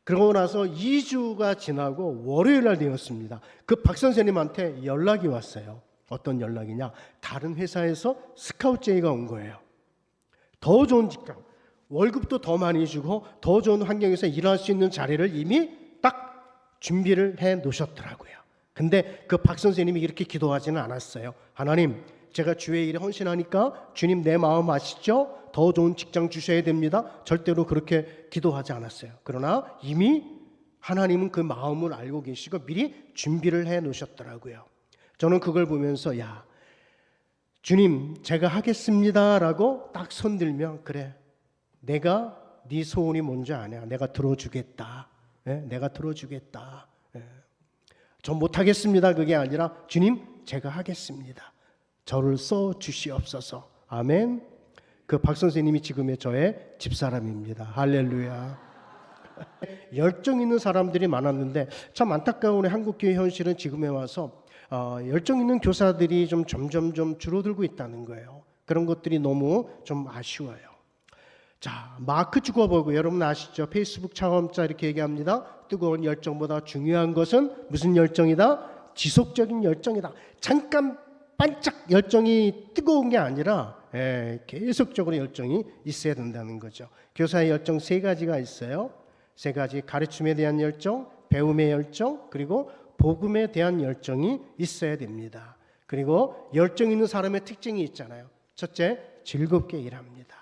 그러고 나서 2주가 지나고 월요일 날 되었습니다. 그 박 선생님한테 연락이 왔어요. 어떤 연락이냐? 다른 회사에서 스카우트 제의가 온 거예요. 더 좋은 직장, 월급도 더 많이 주고 더 좋은 환경에서 일할 수 있는 자리를 이미 딱 준비를 해 놓으셨더라고요. 근데 그 박 선생님이 이렇게 기도하지는 않았어요. 하나님, 제가 주의 일에 헌신하니까 주님 내 마음 아시죠? 더 좋은 직장 주셔야 됩니다. 절대로 그렇게 기도하지 않았어요. 그러나 이미 하나님은 그 마음을 알고 계시고 미리 준비를 해 놓으셨더라고요. 저는 그걸 보면서 야, 주님 제가 하겠습니다라고 딱 손들면 그래, 내가 네 소원이 뭔지 아냐, 내가 들어주겠다. 내가 들어주겠다. 전 못하겠습니다 그게 아니라 주님 제가 하겠습니다. 저를 써주시옵소서. 아멘. 그 박 선생님이 지금의 저의 집사람입니다. 할렐루야. 열정 있는 사람들이 많았는데 참 안타까운 한국교회 현실은 지금에 와서 열정 있는 교사들이 좀 점점 줄어들고 있다는 거예요. 그런 것들이 너무 좀 아쉬워요. 자, 마크 주거버그 여러분 아시죠? 페이스북 창업자 이렇게 얘기합니다. 뜨거운 열정보다 중요한 것은 무슨 열정이다? 지속적인 열정이다. 잠깐 반짝 열정이 뜨거운 게 아니라 계속적으로 열정이 있어야 된다는 거죠. 교사의 열정 세 가지가 있어요. 세 가지. 가르침에 대한 열정, 배움의 열정, 그리고 복음에 대한 열정이 있어야 됩니다. 그리고 열정 있는 사람의 특징이 있잖아요. 첫째, 즐겁게 일합니다.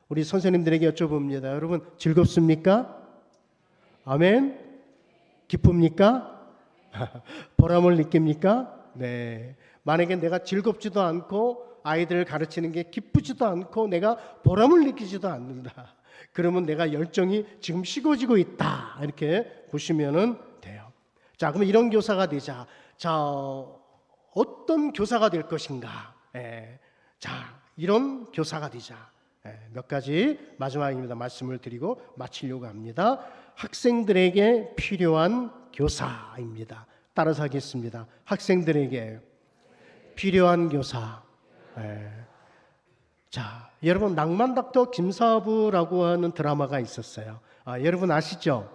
우리 선생님들에게 여쭤봅니다. 여러분 즐겁습니까? 아멘. 기쁩니까? 보람을 느낍니까? 네. 만약에 내가 즐겁지도 않고 아이들을 가르치는 게 기쁘지도 않고 내가 보람을 느끼지도 않는다. 그러면 내가 열정이 지금 식어지고 있다 이렇게 보시면은 돼요. 자, 그러면 이런 교사가 되자. 자, 어떤 교사가 될 것인가? 자, 이런 교사가 되자. 몇 가지 마지막입니다. 말씀을 드리고 마치려고 합니다. 학생들에게 필요한 교사입니다. 따라서 하겠습니다. 학생들에게 필요한 교사. 자, 여러분 낭만 닥터 김사부라고 하는 드라마가 있었어요. 여러분 아시죠?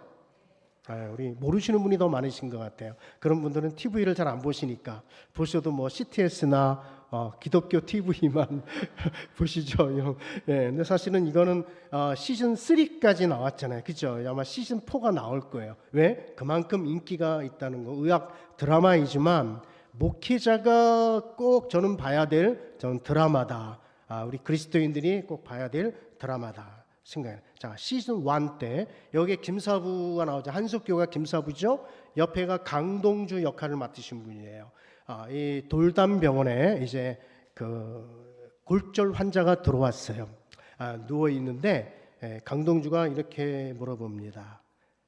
우리 모르시는 분이 더 많으신 것 같아요. 그런 분들은 TV를 잘 안 보시니까 보셔도 뭐 CTS나 기독교 TV만 보시죠. 근데 사실은 이거는 시즌 3까지 나왔잖아요. 그죠? 아마 시즌 4가 나올 거예요. 왜? 그만큼 인기가 있다는 거. 의학 드라마이지만 목회자가 꼭 저는 봐야 될 저는 드라마다. 우리 그리스도인들이 꼭 봐야 될 드라마다 생각해요. 자, 시즌 1 때 여기에 김사부가 나오죠. 한석교가 김사부죠. 옆에가 강동주 역할을 맡으신 분이에요. 이 돌담병원에 이제 그 골절 환자가 들어왔어요. 누워 있는데 강동주가 이렇게 물어봅니다.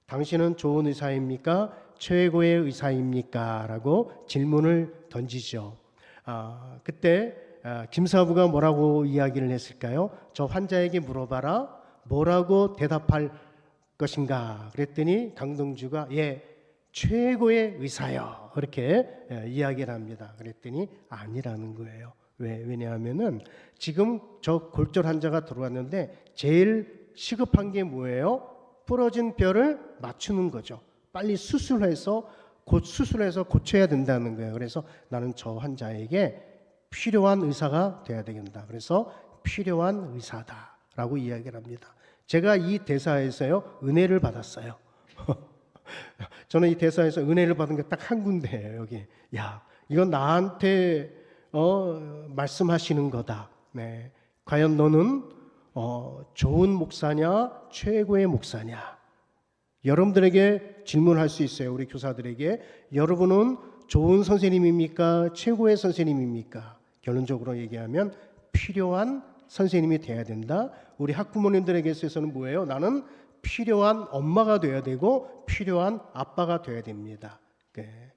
당신은 좋은 의사입니까? 최고의 의사입니까? 라고 질문을 던지죠. 그때 김사부가 뭐라고 이야기를 했을까요? 저 환자에게 물어봐라. 뭐라고 대답할 것인가? 그랬더니 강동주가 예, 최고의 의사요. 그렇게 이야기를 합니다. 그랬더니 아니라는 거예요. 왜냐하면은 지금 저 골절 환자가 들어왔는데 제일 시급한 게 뭐예요? 부러진 뼈를 맞추는 거죠. 빨리 수술해서 고쳐야 된다는 거예요. 그래서 나는 저 환자에게 필요한 의사가 돼야 되겠다. 그래서 필요한 의사다라고 이야기를 합니다. 제가 이 대사에서요 은혜를 받았어요. 저는 이 대사에서 은혜를 받은 게 딱 한 군데예요. 여기. 야, 이건 나한테 말씀하시는 거다. 네. 과연 너는 좋은 목사냐, 최고의 목사냐? 여러분들에게 질문할 수 있어요. 우리 교사들에게. 여러분은 좋은 선생님입니까? 최고의 선생님입니까? 결론적으로 얘기하면 필요한 선생님이 돼야 된다. 우리 학부모님들에게 있어서는 뭐예요? 나는 필요한 엄마가 돼야 되고 필요한 아빠가 돼야 됩니다. 네.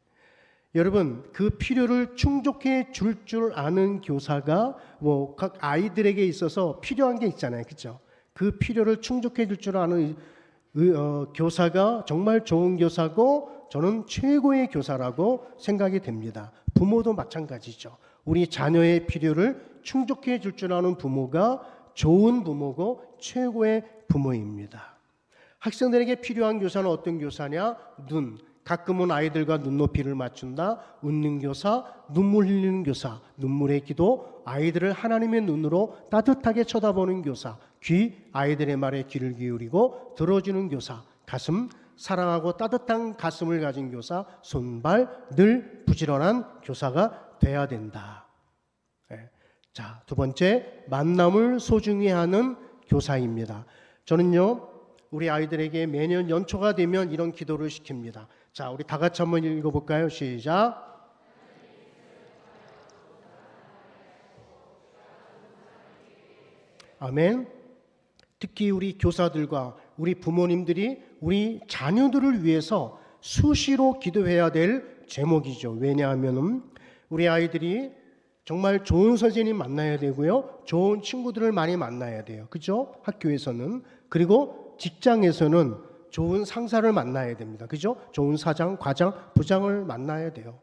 여러분, 그 필요를 충족해 줄 아는 교사가 뭐 각 아이들에게 있어서 필요한 게 있잖아요. 그렇죠? 그 필요를 충족해 줄 아는 교사가 정말 좋은 교사고 저는 최고의 교사라고 생각이 됩니다. 부모도 마찬가지죠. 우리 자녀의 필요를 충족해 줄 아는 부모가 좋은 부모고 최고의 부모입니다. 학생들에게 필요한 교사는 어떤 교사냐? 가끔은 아이들과 눈높이를 맞춘다. 웃는 교사, 눈물 흘리는 교사, 눈물의 기도, 아이들을 하나님의 눈으로 따뜻하게 쳐다보는 교사, 아이들의 말에 귀를 기울이고 들어주는 교사, 가슴, 사랑하고 따뜻한 가슴을 가진 교사, 손발, 늘 부지런한 교사가 돼야 된다. 자, 두 번째, 만남을 소중히 하는 교사입니다. 저는요, 우리 아이들에게 매년 연초가 되면 이런 기도를 시킵니다. 자, 우리 다 같이 한번 읽어볼까요? 시작. 아멘. 특히 우리 교사들과 우리 부모님들이 우리 자녀들을 위해서 수시로 기도해야 될 제목이죠. 왜냐하면 우리 아이들이 정말 좋은 선생님 만나야 되고요. 좋은 친구들을 많이 만나야 돼요. 그죠? 학교에서는. 그리고 직장에서는 좋은 상사를 만나야 됩니다. 그죠? 좋은 사장, 과장, 부장을 만나야 돼요.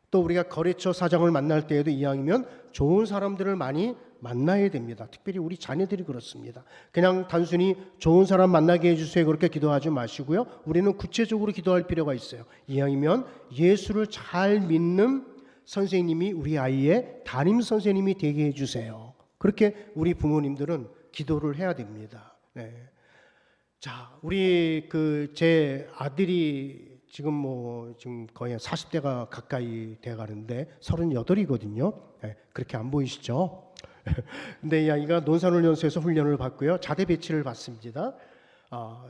또 우리가 거래처 사장을 만날 때에도 이왕이면 좋은 사람들을 많이 만나야 됩니다. 특별히 우리 자녀들이 그렇습니다. 그냥 단순히 좋은 사람 만나게 해주세요 그렇게 기도하지 마시고요. 우리는 구체적으로 기도할 필요가 있어요. 이왕이면 예수를 잘 믿는 선생님이 우리 아이의 담임 선생님이 되게 해주세요. 그렇게 우리 부모님들은 기도를 해야 됩니다. 네. 자, 우리 제 아들이 지금 거의 40대가 가까이 돼 가는데 38이거든요. 네, 그렇게 안 보이시죠? 근데 이 아이가 논산훈련소에서 훈련을 받고요. 자대 배치를 받습니다.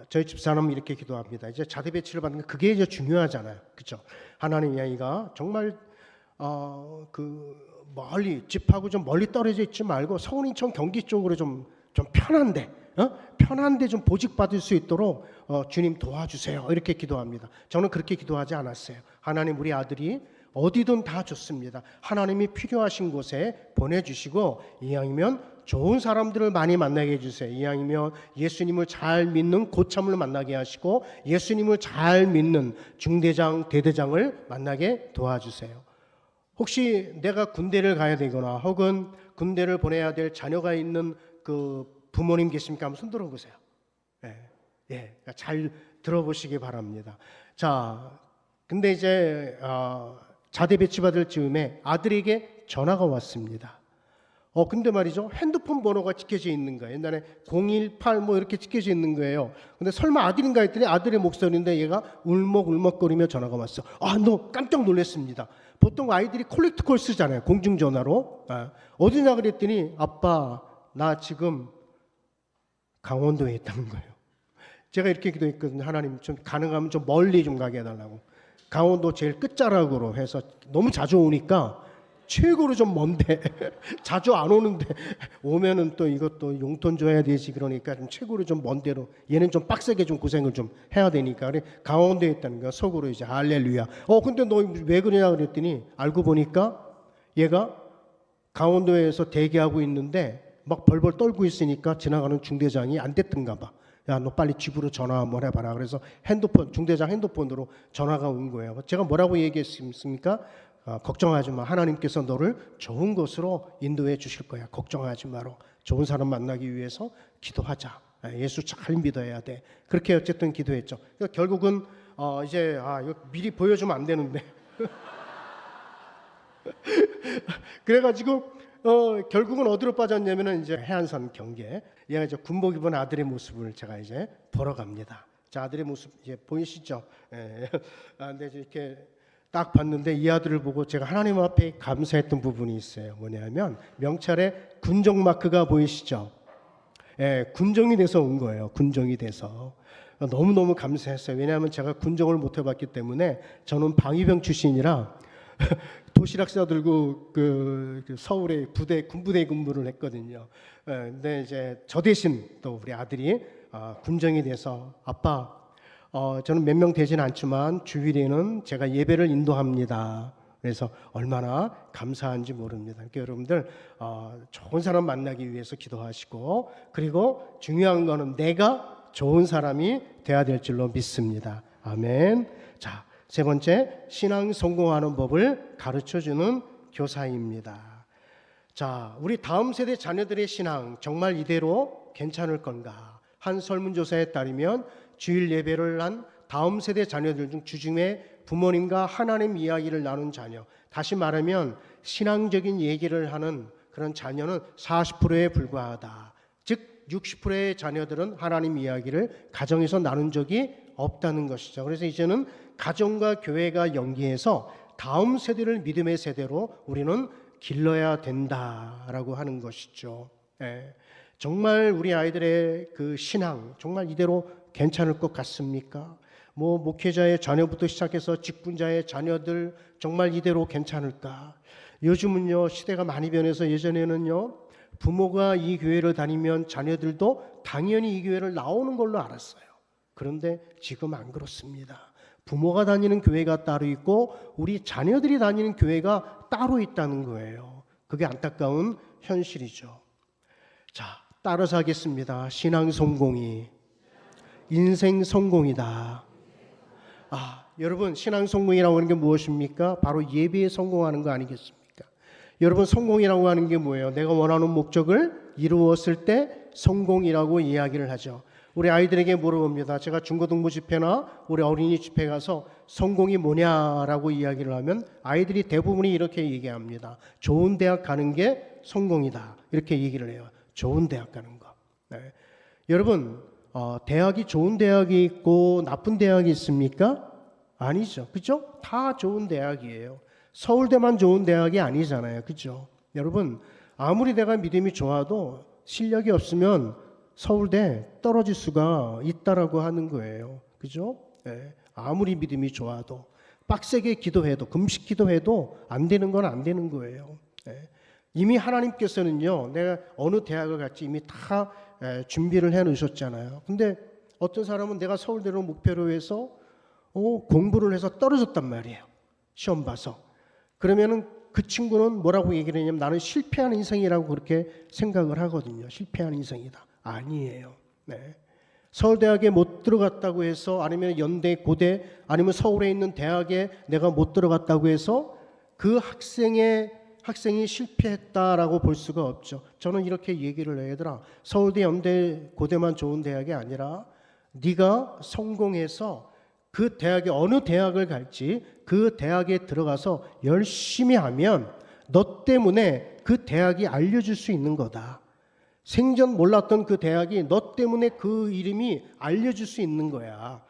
저희 집사람은 이렇게 기도합니다. 이제 자대 배치를 받는 게 그게 이제 중요하잖아요. 그렇죠? 하나님, 이 아이가 정말 멀리 집하고 좀 멀리 떨어져 있지 말고 서울, 인천, 경기 쪽으로 좀 편한데 편한데 좀 보직받을 수 있도록 주님 도와주세요. 이렇게 기도합니다. 저는 그렇게 기도하지 않았어요. 하나님, 우리 아들이 어디든 다 좋습니다. 하나님이 필요하신 곳에 보내주시고, 이왕이면 좋은 사람들을 많이 만나게 해주세요. 이왕이면 예수님을 잘 믿는 고참을 만나게 하시고, 예수님을 잘 믿는 중대장, 대대장을 만나게 도와주세요. 혹시 내가 군대를 가야 되거나 혹은 군대를 보내야 될 자녀가 있는 그 부모님 계십니까? 한번 손 들어보세요. 잘 들어보시기 바랍니다. 자, 근데 이제 자대 배치받을 즈음에 아들에게 전화가 왔습니다. 근데 말이죠, 핸드폰 번호가 찍혀져 있는 거예요. 옛날에 018 뭐 이렇게 찍혀져 있는 거예요. 근데 설마 아들인가 했더니 아들의 목소리인데 얘가 울먹울먹거리며 전화가 왔어. 너 깜짝 놀랐습니다. 보통 아이들이 콜렉트 콜 쓰잖아요, 공중전화로. 어디냐 그랬더니, 아빠, 나 지금 강원도에 있다는 거예요. 제가 이렇게 기도했거든요. 하나님, 좀 가능하면 좀 멀리 좀 가게 해달라고. 강원도 제일 끝자락으로 해서, 너무 자주 오니까 최고로 좀 먼데 자주 안 오는데 오면은 또 이것도 용돈 줘야 되지, 그러니까 좀 최고로 좀 먼 데로, 얘는 좀 빡세게 좀 고생을 좀 해야 되니까 그래 강원도에 있다는 거야. 속으로 이제 할렐루야. 근데 너 왜 그러냐 그랬더니, 알고 보니까 얘가 강원도에서 대기하고 있는데 막 벌벌 떨고 있으니까 지나가는 중대장이 안 됐던가 봐. 야, 너 빨리 집으로 전화 한번 해봐라. 그래서 중대장 핸드폰으로 전화가 온 거예요. 제가 뭐라고 얘기했습니까? 걱정하지 마. 하나님께서 너를 좋은 곳으로 인도해 주실 거야. 걱정하지 마라. 좋은 사람 만나기 위해서 기도하자. 예수 잘 믿어야 돼. 그렇게 어쨌든 기도했죠. 그러니까 결국은 이제 이거 미리 보여주면 안 되는데 그래가지고 결국은 어디로 빠졌냐면은 이제 해안선 경계. 얘가 이제 군복 입은 아들의 모습을 제가 이제 보러 갑니다. 자, 아들의 모습 이제 보이시죠? 근데 이렇게 딱 봤는데 이 아들을 보고 제가 하나님 앞에 감사했던 부분이 있어요. 뭐냐면 명찰에 군정 마크가 보이시죠? 군정이 돼서 온 거예요. 군정이 돼서. 너무너무 감사했어요. 왜냐하면 제가 군정을 못 해봤기 때문에, 저는 방위병 출신이라 도시락 싸들고 그 서울에 군부대 근무를 했거든요. 근데 이제 저 대신 또 우리 아들이 군정이 돼서, 아빠, 저는 몇 명 되진 않지만 주일에는 제가 예배를 인도합니다. 그래서 얼마나 감사한지 모릅니다. 그러니까 여러분들 좋은 사람 만나기 위해서 기도하시고, 그리고 중요한 거는 내가 좋은 사람이 돼야 될 줄로 믿습니다. 아멘. 자, 세 번째, 신앙 성공하는 법을 가르쳐주는 교사입니다. 자, 우리 다음 세대 자녀들의 신앙 정말 이대로 괜찮을 건가? 한 설문조사에 따르면 주일 예배를 한 다음 세대 자녀들 중 주중에 부모님과 하나님 이야기를 나눈 자녀, 다시 말하면 신앙적인 얘기를 하는 그런 자녀는 40%에 불과하다. 즉 60%의 자녀들은 하나님 이야기를 가정에서 나눈 적이 없다는 것이죠. 그래서 이제는 가정과 교회가 연계해서 다음 세대를 믿음의 세대로 우리는 길러야 된다라고 하는 것이죠. 정말 우리 아이들의 그 신앙 정말 이대로 괜찮을 것 같습니까? 목회자의 자녀부터 시작해서 직분자의 자녀들 정말 이대로 괜찮을까? 요즘은요, 시대가 많이 변해서 예전에는요, 부모가 이 교회를 다니면 자녀들도 당연히 이 교회를 나오는 걸로 알았어요. 그런데 지금 안 그렇습니다. 부모가 다니는 교회가 따로 있고 우리 자녀들이 다니는 교회가 따로 있다는 거예요. 그게 안타까운 현실이죠. 자, 따라서 하겠습니다. 신앙 성공이 인생 성공이다. 여러분, 신앙 성공이라고 하는 게 무엇입니까? 바로 예배에 성공하는 거 아니겠습니까? 여러분, 성공이라고 하는 게 뭐예요? 내가 원하는 목적을 이루었을 때 성공이라고 이야기를 하죠. 우리 아이들에게 물어봅니다. 제가 중고등부 집회나 우리 어린이 집회 가서 성공이 뭐냐라고 이야기를 하면 아이들이 대부분이 이렇게 얘기합니다. 좋은 대학 가는 게 성공이다. 이렇게 얘기를 해요. 좋은 대학 가는 거. 여러분, 대학이 좋은 대학이 있고 나쁜 대학이 있습니까? 아니죠. 그죠? 다 좋은 대학이에요. 서울대만 좋은 대학이 아니잖아요. 그죠? 여러분, 아무리 내가 믿음이 좋아도 실력이 없으면 서울대 떨어질 수가 있다라고 하는 거예요. 그죠? 아무리 믿음이 좋아도 빡세게 기도해도 금식 기도해도 안 되는 건 안 되는 거예요. 이미 하나님께서는요, 내가 어느 대학을 갈지 이미 다 준비를 해 놓으셨잖아요. 근데 어떤 사람은 내가 서울대로 목표로 해서 공부를 해서 떨어졌단 말이에요. 시험 봐서. 그러면은 그 친구는 뭐라고 얘기를 했냐면 나는 실패한 인생이라고 그렇게 생각을 하거든요. 실패한 인생이다. 아니에요. 네. 서울대학에 못 들어갔다고 해서, 아니면 연대, 고대, 아니면 서울에 있는 대학에 내가 못 들어갔다고 해서 그 학생이 실패했다라고 볼 수가 없죠. 저는 이렇게 얘기를 해요. 얘들아, 서울대, 연대, 고대만 좋은 대학이 아니라 네가 성공해서 그 대학에 어느 대학을 갈지 그 대학에 들어가서 열심히 하면 너 때문에 그 대학이 알려줄 수 있는 거다. 생전 몰랐던 그 대학이 너 때문에 그 이름이 알려줄 수 있는 거야.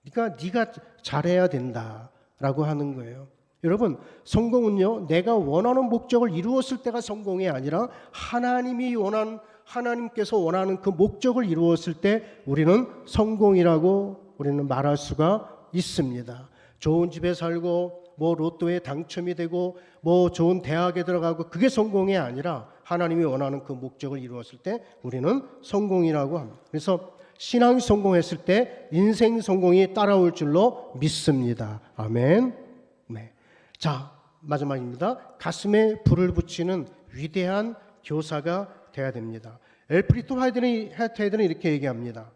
그러니까 네가 잘해야 된다라고 하는 거예요. 여러분, 성공은요, 내가 원하는 목적을 이루었을 때가 성공이 아니라 하나님께서 원하는 그 목적을 이루었을 때 우리는 성공이라고 우리는 말할 수가 있습니다. 좋은 집에 살고 뭐 로또에 당첨이 되고 뭐 좋은 대학에 들어가고 그게 성공이 아니라 하나님이 원하는 그 목적을 이루었을 때 우리는 성공이라고 합니다. 그래서 신앙 성공했을 때 인생 성공이 따라올 줄로 믿습니다. 아멘. 네. 자, 마지막입니다. 가슴에 불을 붙이는 위대한 교사가 돼야 됩니다. 엘프리토 하이드는 이렇게 얘기합니다.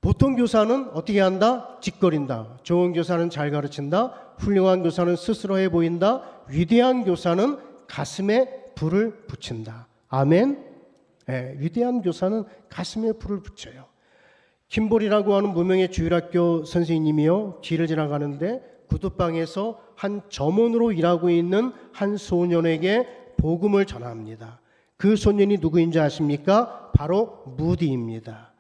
보통 교사는 어떻게 한다? 짓거린다. 좋은 교사는 잘 가르친다. 훌륭한 교사는 스스로 해 보인다. 위대한 교사는 가슴에 불을 붙인다. 아멘. 네, 위대한 교사는 가슴에 불을 붙여요. 김볼이라고 하는 무명의 주일학교 선생님이요, 길을 지나가는데 구두방에서 한 점원으로 일하고 있는 한 소년에게 복음을 전합니다. 그 소년이 누구인지 아십니까? 바로 무디입니다.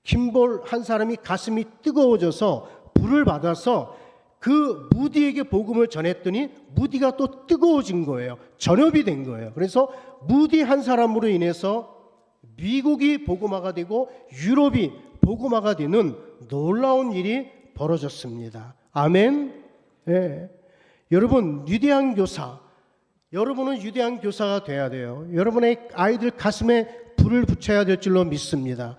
김볼 한 사람이 가슴이 뜨거워져서 불을 받아서 그 무디에게 복음을 전했더니 무디가 또 뜨거워진 거예요. 전염이 된 거예요. 그래서 무디 한 사람으로 인해서 미국이 복음화가 되고 유럽이 복음화가 되는 놀라운 일이 벌어졌습니다. 아멘. 예. 여러분, 위대한 교사, 여러분은 위대한 교사가 돼야 돼요. 여러분의 아이들 가슴에 불을 붙여야 될 줄로 믿습니다.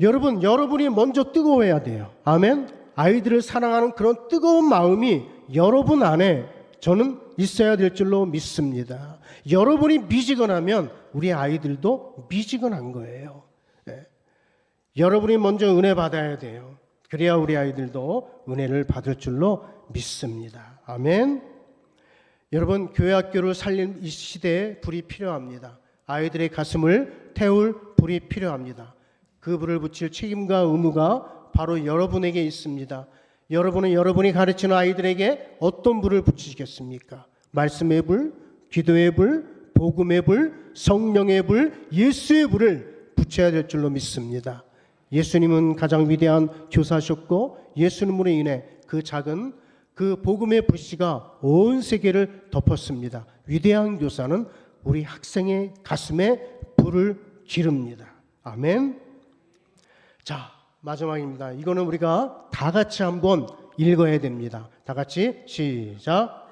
여러분이 먼저 뜨거워야 돼요. 아멘. 아이들을 사랑하는 그런 뜨거운 마음이 여러분 안에 저는 있어야 될 줄로 믿습니다. 여러분이 미지근하면 우리 아이들도 미지근한 거예요. 네. 여러분이 먼저 은혜 받아야 돼요. 그래야 우리 아이들도 은혜를 받을 줄로 믿습니다. 아멘. 여러분, 교회 학교를 살린 이 시대에 불이 필요합니다. 아이들의 가슴을 태울 불이 필요합니다. 그 불을 붙일 책임과 의무가 바로 여러분에게 있습니다. 여러분은 여러분이 가르치는 아이들에게 어떤 불을 붙이시겠습니까? 말씀의 불, 기도의 불, 복음의 불, 성령의 불, 예수의 불을 붙여야 될 줄로 믿습니다. 예수님은 가장 위대한 교사셨고 예수님으로 인해 그 작은 그 복음의 불씨가 온 세계를 덮었습니다. 위대한 교사는 우리 학생의 가슴에 불을 기릅니다. 아멘. 자, 마지막입니다. 이거는 우리가 다 같이 한번 읽어야 됩니다. 다 같이 시작.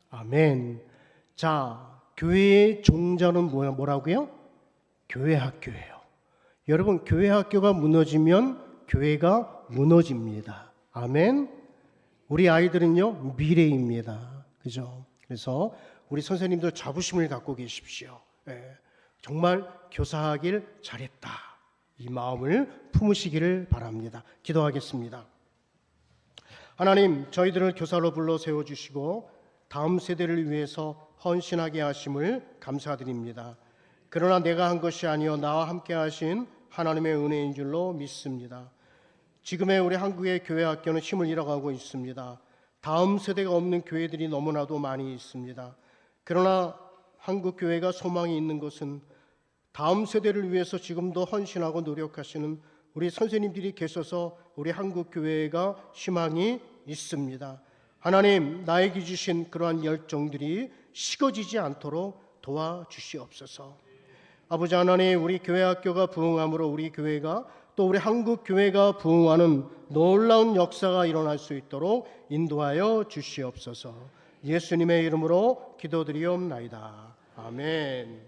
아멘. 자, 교회의 종자는 뭐라고요? 교회 학교예요. 여러분, 교회 학교가 무너지면 교회가 무너집니다. 아멘. 우리 아이들은요, 미래입니다. 그죠? 그래서 우리 선생님들 자부심을 갖고 계십시오. 예, 정말 교사하길 잘했다. 이 마음을 품으시기를 바랍니다. 기도하겠습니다. 하나님, 저희들을 교사로 불러 세워주시고 다음 세대를 위해서 헌신하게 하심을 감사드립니다. 그러나 내가 한 것이 아니요 나와 함께 하신 하나님의 은혜인 줄로 믿습니다. 지금의 우리 한국의 교회 학교는 힘을 잃어가고 있습니다. 다음 세대가 없는 교회들이 너무나도 많이 있습니다. 그러나 한국 교회가 소망이 있는 것은 다음 세대를 위해서 지금도 헌신하고 노력하시는 우리 선생님들이 계셔서 우리 한국 교회가 희망이 있습니다. 하나님, 나에게 주신 그러한 열정들이 식어지지 않도록 도와주시옵소서. 아버지 하나님, 우리 교회 학교가 부흥함으로 우리 교회가 또 우리 한국 교회가 부흥하는 놀라운 역사가 일어날 수 있도록 인도하여 주시옵소서. 예수님의 이름으로 기도드리옵나이다. 아멘.